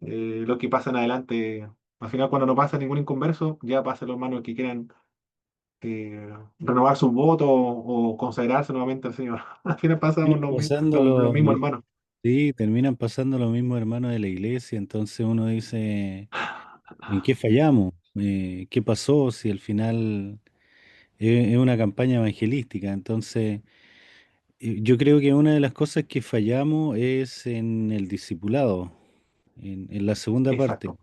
Lo que pasa en adelante, al final, cuando no pasa ningún inconverso, ya pasa los hermanos que quieran renovar sus votos o consagrarse nuevamente al Señor. Al final pasamos Terminan pasando los mismos hermanos. sí, terminan pasando los mismos hermanos de la iglesia, entonces uno dice, ¿en qué fallamos? ¿Qué pasó si al final es una campaña evangelística? Entonces, yo creo que una de las cosas que fallamos es en el discipulado, en la segunda parte. Exacto.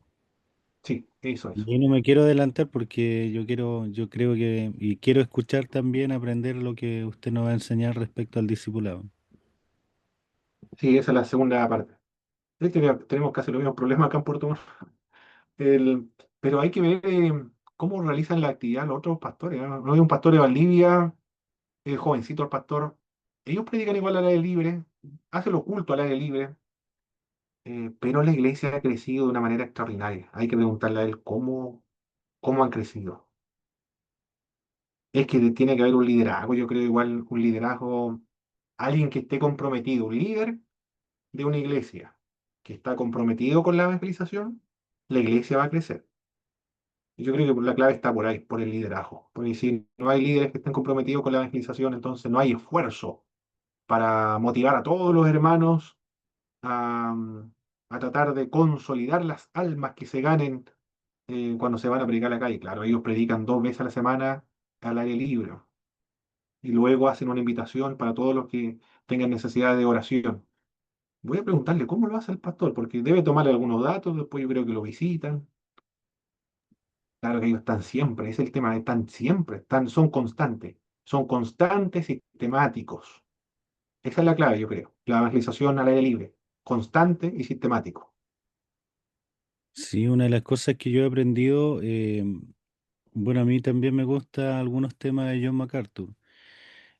Sí, eso, eso. Y no me quiero adelantar porque yo creo que, y quiero escuchar también, aprender lo que usted nos va a enseñar respecto al discipulado. Sí, esa es la segunda parte. Tenemos casi los mismos problemas acá en Puerto Montt. El- pero hay que ver cómo realizan la actividad los otros pastores. No hay un pastor de Valdivia, jovencito el pastor. Ellos predican igual al aire libre, hacen lo culto al aire libre, pero la iglesia ha crecido de una manera extraordinaria. Hay que preguntarle a él cómo han crecido. Es que tiene que haber un liderazgo, yo creo igual un liderazgo, alguien que esté comprometido, un líder de una iglesia que está comprometido con la evangelización, la iglesia va a crecer. Y yo creo que la clave está por ahí, por el liderazgo. Porque si no hay líderes que estén comprometidos con la evangelización, entonces no hay esfuerzo para motivar a todos los hermanos a, a tratar de consolidar las almas que se ganen cuando se van a predicar a la calle. Claro, ellos predican 2 veces a la semana al aire libre y luego hacen una invitación para todos los que tengan necesidad de oración. Voy a preguntarle cómo lo hace el pastor, porque debe tomarle algunos datos, después yo creo que lo visitan. Claro que ellos están siempre, es el tema, están siempre, son constantes, sistemáticos. Esa es la clave, yo creo. La evangelización al aire libre, constante y sistemático. Sí, una de las cosas que yo he aprendido, bueno, a mí también me gustan algunos temas de John MacArthur.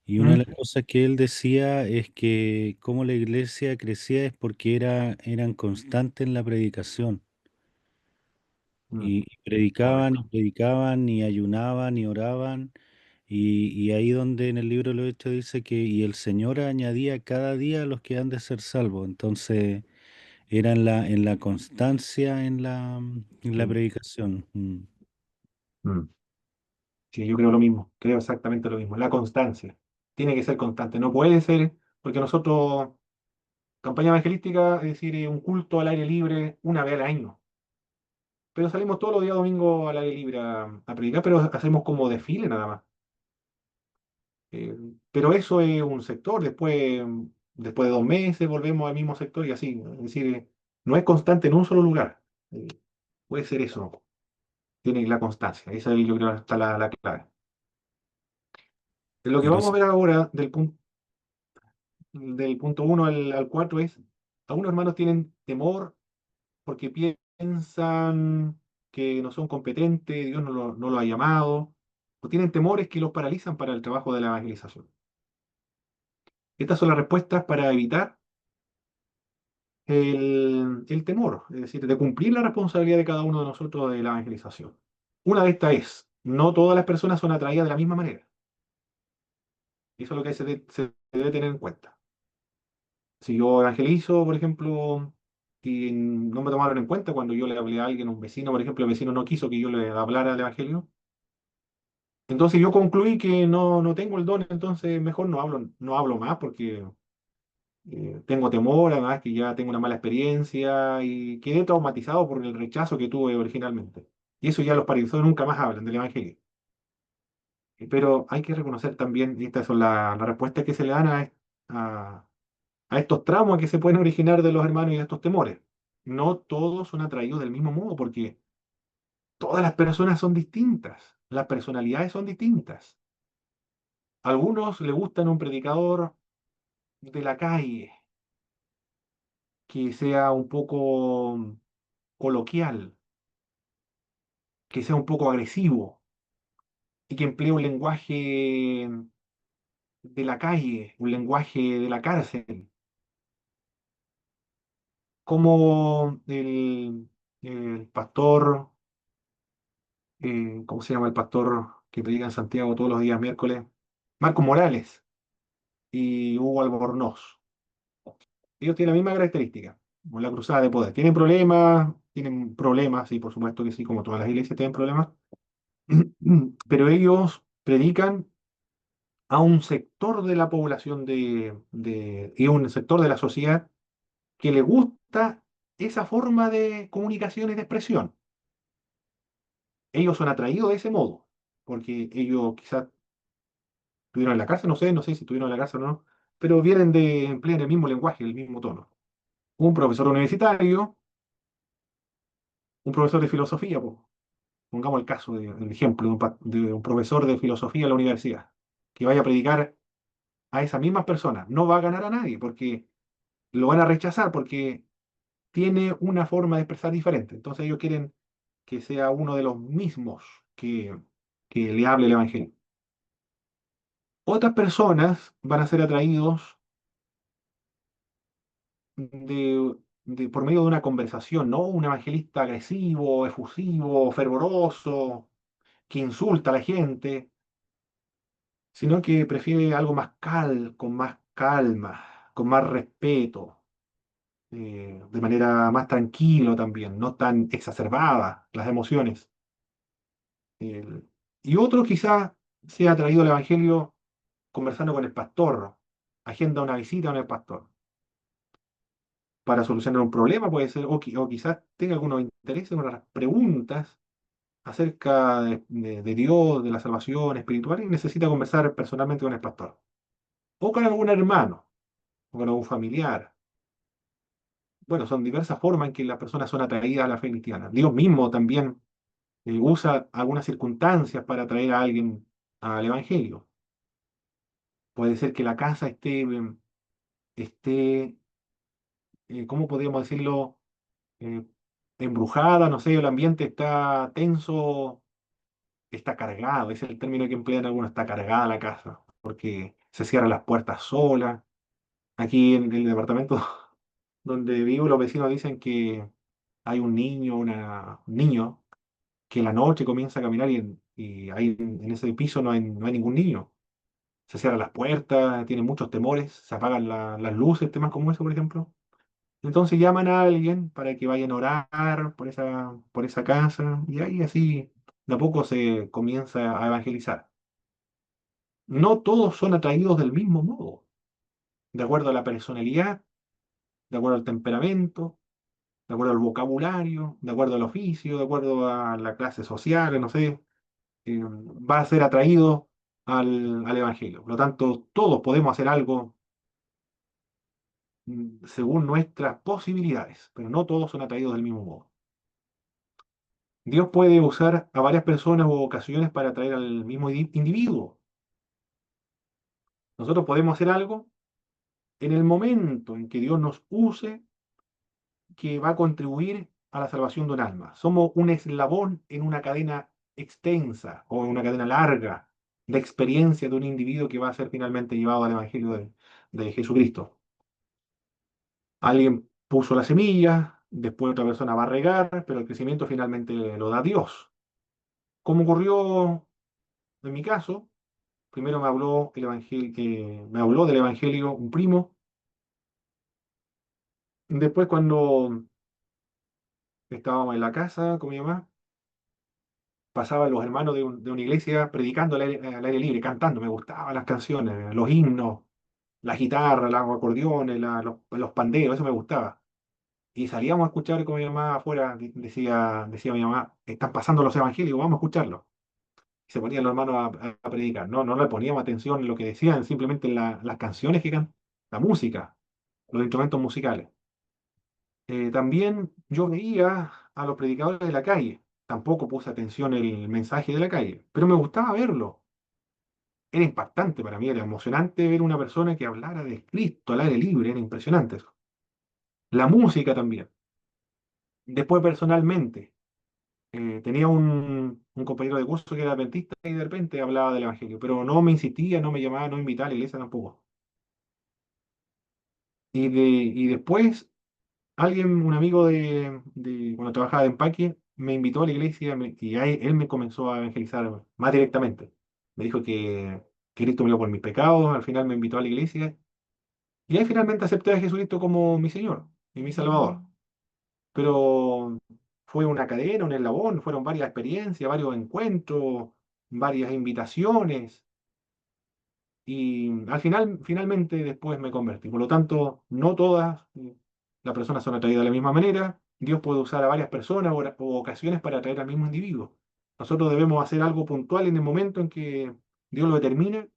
Y una de ¿Mm? las cosas que él decía es que cómo la iglesia crecía es porque eran constantes en la predicación. Mm, Y predicaban y correcto. predicaban y ayunaban y oraban. Y ahí donde en el libro de los Hechos dice que y el Señor añadía cada día a los que han de ser salvos. Entonces era en la constancia en la Sí. predicación. Mm. Mm. Sí, yo creo lo mismo, creo exactamente lo mismo. La constancia. Tiene que ser constante. No puede ser, porque nosotros, campaña evangelística, es decir, un culto al aire libre una vez al año. Pero salimos todos los días domingos al aire libre a predicar, pero hacemos como desfile nada más. Eh, pero eso es un sector, después de 2 meses volvemos al mismo sector y así. Es decir, no es constante en un solo lugar. Eh, Puede ser eso, tiene la constancia. Esa yo creo que está la clave. De lo que Pero vamos a ver ahora, del punto 1 al 4 es, algunos hermanos tienen temor porque piensan que no son competentes, Dios no lo ha llamado, o tienen temores que los paralizan para el trabajo de la evangelización. Estas son las respuestas para evitar el temor, es decir, de cumplir la responsabilidad de cada uno de nosotros de la evangelización. Una de estas es, no todas las personas son atraídas de la misma manera. Eso es lo que se debe tener en cuenta. Si yo evangelizo, por ejemplo, y no me tomaron en cuenta cuando yo le hablé a alguien, un vecino, por ejemplo, el vecino no quiso que yo le hablara del evangelio, entonces yo concluí que no tengo el don, entonces mejor no hablo más porque tengo temor, además que ya tengo una mala experiencia y quedé traumatizado por el rechazo que tuve originalmente. Y eso ya los paralizó, nunca más hablan del evangelio. Pero hay que reconocer también, y estas son las respuestas que se le dan a, a estos traumas que se pueden originar de los hermanos y de estos temores. No todos son atraídos del mismo modo, porque todas las personas son distintas, las personalidades son distintas. A algunos les gustan un predicador de la calle, que sea un poco coloquial, que sea un poco agresivo y que emplee un lenguaje de la calle, un lenguaje de la cárcel, como el pastor. ¿Cómo se llama el pastor que predica en Santiago todos los días miércoles? Marcos Morales y Hugo Albornoz. Ellos tienen la misma característica, como la cruzada de poder. Tienen problemas, y por supuesto que sí, como todas las iglesias tienen problemas, pero ellos predican a un sector de la población y un sector de la sociedad que le gusta esa forma de comunicación y de expresión. Ellos son atraídos de ese modo, porque ellos quizás estuvieron en la cárcel, no sé si estuvieron en la cárcel o no, pero vienen de emplear el mismo lenguaje, el mismo tono. Un profesor universitario, un profesor de filosofía, pongamos el caso, el ejemplo de un profesor de filosofía en la universidad, que vaya a predicar a esas mismas personas, no va a ganar a nadie, porque lo van a rechazar, porque tiene una forma de expresar diferente. Entonces ellos quieren que sea uno de los mismos que le hable el Evangelio. Otras personas van a ser atraídos por medio de una conversación, no un evangelista agresivo, efusivo, fervoroso, que insulta a la gente, sino que prefiere algo con más calma, con más respeto, de manera más tranquilo también, no tan exacerbada las emociones. El- y otro quizás sea atraído al evangelio conversando con el pastor, agenda una visita con el pastor para solucionar un problema, puede ser, o quizás tenga algunos intereses, unas preguntas acerca de Dios, de la salvación espiritual y necesita conversar personalmente con el pastor. O con algún hermano, o con algún familiar. Bueno, son diversas formas en que las personas son atraídas a la fe cristiana. Dios mismo también usa algunas circunstancias para atraer a alguien al Evangelio. Puede ser que la casa esté ¿cómo podríamos decirlo? embrujada, no sé, el ambiente está tenso, está cargado, ese es el término que emplean algunos, está cargada la casa, porque se cierran las puertas solas. Aquí en el departamento donde vivo, los vecinos dicen que hay un niño, un niño, que en la noche comienza a caminar y ahí en ese piso no hay ningún niño. Se cierran las puertas, tienen muchos temores, se apagan las luces, temas como eso, por ejemplo. Entonces llaman a alguien para que vayan a orar por esa casa y ahí así de a poco se comienza a evangelizar. No todos son atraídos del mismo modo, de acuerdo a la personalidad, de acuerdo al temperamento, de acuerdo al vocabulario, de acuerdo al oficio, de acuerdo a la clase social, no sé, va a ser atraído al Evangelio. Por lo tanto, todos podemos hacer algo según nuestras posibilidades, pero no todos son atraídos del mismo modo. Dios puede usar a varias personas u ocasiones para atraer al mismo individuo. Nosotros podemos hacer algo en el momento en que Dios nos use que va a contribuir a la salvación de un alma. Somos un eslabón en una cadena extensa o en una cadena larga de experiencia de un individuo que va a ser finalmente llevado al Evangelio de Jesucristo. Alguien puso la semilla, después otra persona va a regar, pero el crecimiento finalmente lo da Dios. Como ocurrió en mi caso, primero me habló el evangelio, que me habló del Evangelio un primo, después cuando estábamos en la casa con mi mamá, pasaban los hermanos de una iglesia predicando al aire libre, cantando, me gustaban las canciones, los himnos, la guitarra, los acordeones, los panderos, eso me gustaba. Y salíamos a escuchar con mi mamá afuera, decía mi mamá, están pasando los evangelios, vamos a escucharlos. Y se ponían los hermanos a predicar. No le poníamos atención en lo que decían, simplemente en las canciones que cantan, la música, los instrumentos musicales. También yo veía a los predicadores de la calle. Tampoco puse atención en el mensaje de la calle, pero me gustaba verlo. Era impactante para mí, era emocionante ver una persona que hablara de Cristo al aire libre, era impresionante eso. La música también. Después personalmente, tenía un compañero de curso que era adventista y de repente hablaba del Evangelio, pero no me insistía, no me llamaba, no me invitaba a la iglesia tampoco. Y después alguien, un amigo de cuando trabajaba de empaque, me invitó a la iglesia y ahí él me comenzó a evangelizar más directamente. Me dijo que Cristo murió por mis pecados, al final me invitó a la iglesia y ahí finalmente acepté a Jesucristo como mi Señor y mi Salvador. Pero fue una cadena, un eslabón, fueron varias experiencias, varios encuentros, varias invitaciones y al final, finalmente después me convertí. Por lo tanto, no todas las personas son atraídas de la misma manera. Dios puede usar a varias personas o ocasiones para atraer al mismo individuo. Nosotros debemos hacer algo puntual en el momento en que Dios lo determine,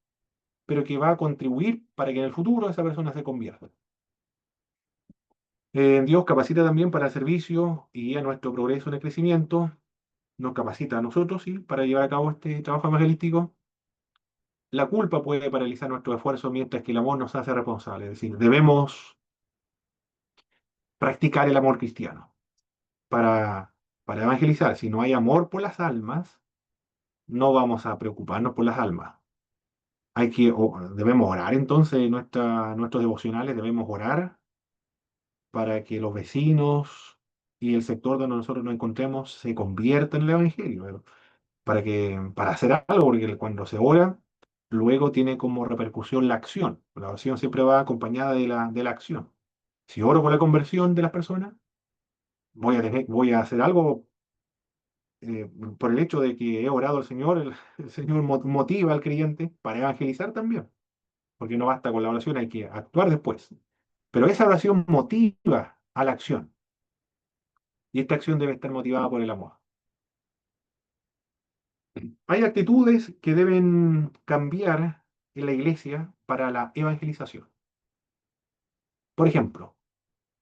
pero que va a contribuir para que en el futuro esa persona se convierta. Dios capacita también para el servicio y a nuestro progreso en el crecimiento. Nos capacita a nosotros, sí, para llevar a cabo este trabajo evangelístico. La culpa puede paralizar nuestro esfuerzo mientras que el amor nos hace responsables. Es decir, debemos practicar el amor cristiano para, para evangelizar. Si no hay amor por las almas, no vamos a preocuparnos por las almas. Debemos orar entonces en nuestros devocionales, debemos orar para que los vecinos y el sector donde nosotros nos encontremos se conviertan en el Evangelio, para hacer algo, porque cuando se ora, luego tiene como repercusión la acción. La oración siempre va acompañada de la acción. Si oro por la conversión de las personas, voy a hacer algo eh, por el hecho de que he orado al Señor, el Señor motiva al creyente para evangelizar también, porque no basta con la oración, hay que actuar después. Pero esa oración motiva a la acción, y esta acción debe estar motivada por el amor. Hay actitudes que deben cambiar en la iglesia para la evangelización. Por ejemplo,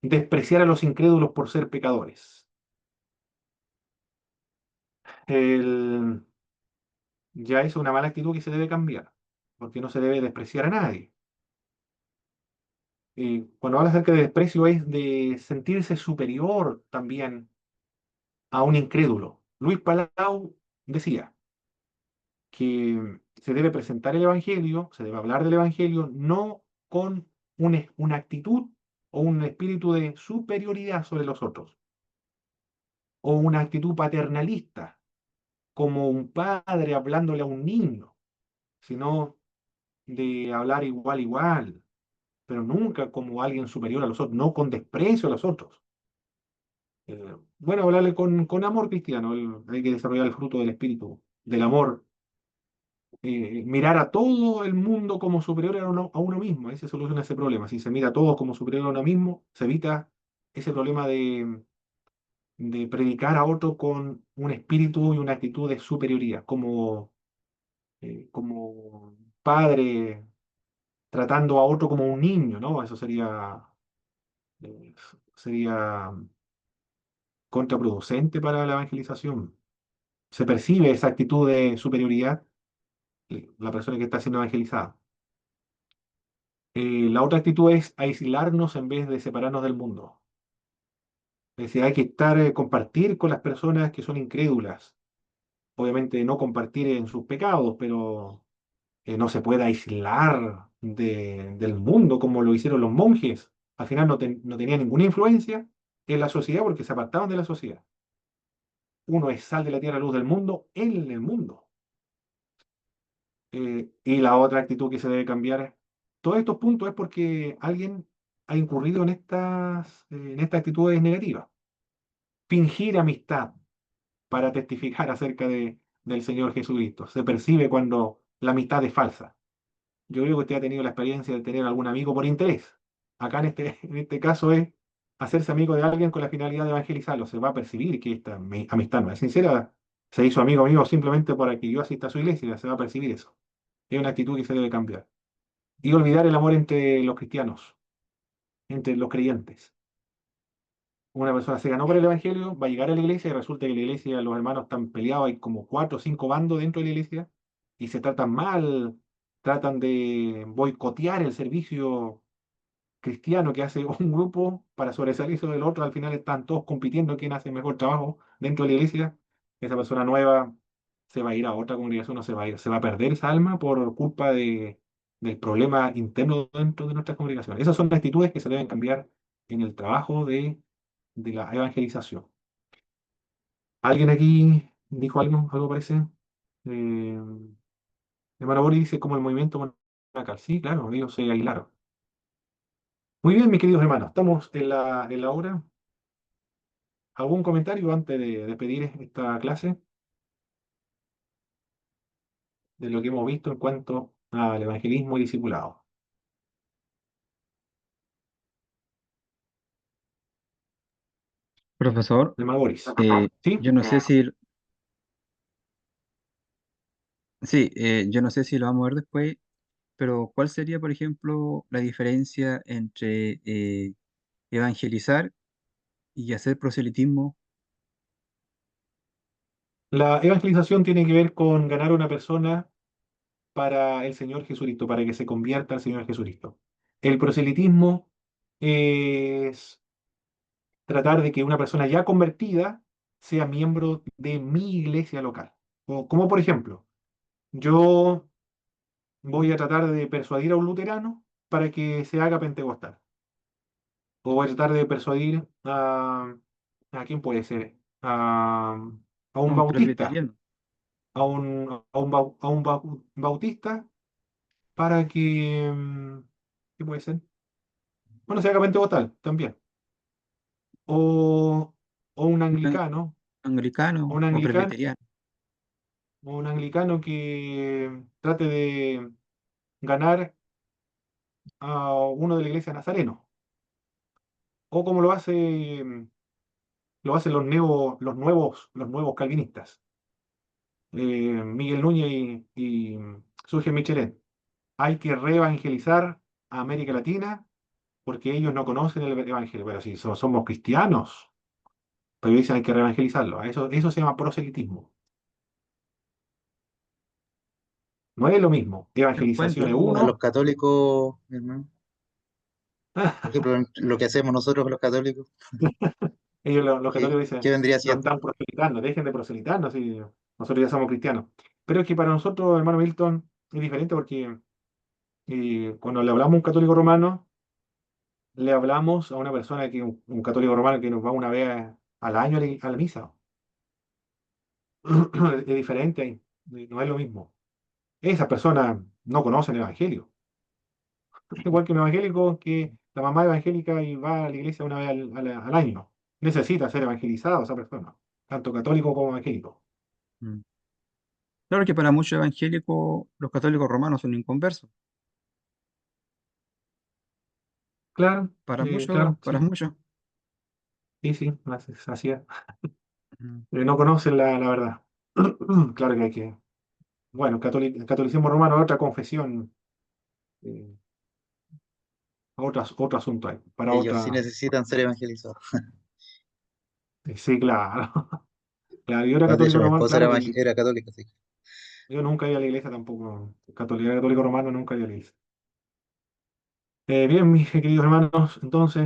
despreciar a los incrédulos por ser pecadores. El- ya es una mala actitud que se debe cambiar, porque no se debe despreciar a nadie. Cuando habla acerca de desprecio es de sentirse superior también a un incrédulo. Luis Palau decía que se debe presentar el Evangelio, se debe hablar del Evangelio, no con una actitud o un espíritu de superioridad sobre los otros, o una actitud paternalista, como un padre hablándole a un niño, sino de hablar igual, igual, pero nunca como alguien superior a los otros, no con desprecio a los otros. Bueno, hablarle con amor cristiano, hay que desarrollar el fruto del espíritu, del amor, mirar a todo el mundo como superior a uno mismo, ahí se soluciona ese problema. Si se mira a todos como superior a uno mismo, se evita ese problema de predicar a otro con un espíritu y una actitud de superioridad, como padre tratando a otro como un niño, ¿no? Eso eh, sería contraproducente para la evangelización. Se percibe esa actitud de superioridad la persona que está siendo evangelizada. La otra actitud es aislarnos en vez de separarnos del mundo. Es decir, hay que compartir con las personas que son incrédulas. Obviamente no compartir en sus pecados, pero no se puede aislar del mundo como lo hicieron los monjes. Al final no tenía ninguna influencia en la sociedad porque se apartaban de la sociedad. Uno es sal de la tierra, luz del mundo, en el mundo. Y la otra actitud que se debe cambiar, todos estos puntos es porque alguien ha incurrido en estas actitudes negativas. Fingir amistad para testificar acerca del Señor Jesucristo. Se percibe cuando la amistad es falsa. Yo creo que usted ha tenido la experiencia de tener algún amigo por interés. Acá en este caso es hacerse amigo de alguien con la finalidad de evangelizarlo. Se va a percibir que esta amistad no es sincera. Se hizo amigo mío simplemente para que yo asista a su iglesia. Se va a percibir eso. Es una actitud que se debe cambiar. Y olvidar el amor entre los cristianos, entre los creyentes. Una persona se ganó por el Evangelio, va a llegar a la iglesia y resulta que la iglesia, los hermanos están peleados, hay como 4 o 5 bandos dentro de la iglesia y se tratan mal, tratan de boicotear el servicio cristiano que hace un grupo para sobresalir sobre el otro. Al final están todos compitiendo quién hace mejor trabajo dentro de la iglesia. Esa persona nueva se va a ir a otra congregación, no se va a perder esa alma por culpa del problema interno dentro de nuestras congregaciones. Esas son actitudes que se deben cambiar en el trabajo de la evangelización. ¿Alguien aquí dijo algo? ¿Algo parece? Eh, Hermano Boris dice como el movimiento monacal. Sí, claro, ellos se aislaron. Muy bien, mis queridos hermanos, estamos en la hora. ¿Algún comentario antes de despedir esta clase de lo que hemos visto en cuanto al evangelismo y discipulado? Profesor, Hermano Boris. eh, ¿Sí? yo no sé si, sí, yo no sé si lo vamos a ver después, pero ¿cuál sería, por ejemplo, la diferencia entre evangelizar y hacer proselitismo? La evangelización tiene que ver con ganar a una persona para el Señor Jesucristo, para que se convierta al Señor Jesucristo. El proselitismo es tratar de que una persona ya convertida sea miembro de mi iglesia local. O como por ejemplo, yo voy a tratar de persuadir a un luterano para que se haga pentecostal. O voy a tratar de persuadir ¿a quién puede ser? A A un un bautista, presbiteriano, bautista para ¿qué puede ser? Bueno, se haga pentecostal también. O, o un un anglicano, anglicano o un o anglicano, presbiteriano, o un anglicano que trate de ganar a uno de la iglesia nazareno. O como lo hacen los nuevos calvinistas, Miguel Núñez y Surge Michelet. Hay que reevangelizar a América Latina porque ellos no conocen el evangelio. Pero si somos cristianos, pero dicen hay que reevangelizarlo. Eso se llama proselitismo. No es lo mismo. el Evangelización es puente. A los uno. católicos, hermano, por ejemplo, lo que hacemos nosotros los católicos, Ellos, los ¿Qué, católicos qué dicen, vendría no siendo? están proselitando, dejen de proselitarnos, si nosotros ya somos cristianos. Pero es que para nosotros, hermano Milton, es diferente porque cuando le hablamos a un católico romano, le hablamos a una persona que un católico romano que nos va una vez al año a la misa. Es diferente ahí, no es lo mismo. Esas personas no conocen el Evangelio. Igual que un evangélico que la mamá es evangélica y va a la iglesia una vez al año. Necesita ser evangelizado esa persona, tanto católico como evangélico. Mm. Claro que para muchos evangélicos, los católicos romanos son inconversos. Claro, Para claro, para sí, muchos. sí, sí, así es. Mm. No conocen la verdad. Claro que hay que. Bueno, el catolicismo romano es otra confesión, eh, otro asunto hay, para Ellos sí otra. necesitan ser evangelizados. Sí, claro. Claro, yo era De católico hecho, mi romano, esposa claro, era católica, así que yo nunca iba a la iglesia tampoco. Católico romano nunca iba a la iglesia. Bien, mis queridos hermanos, entonces.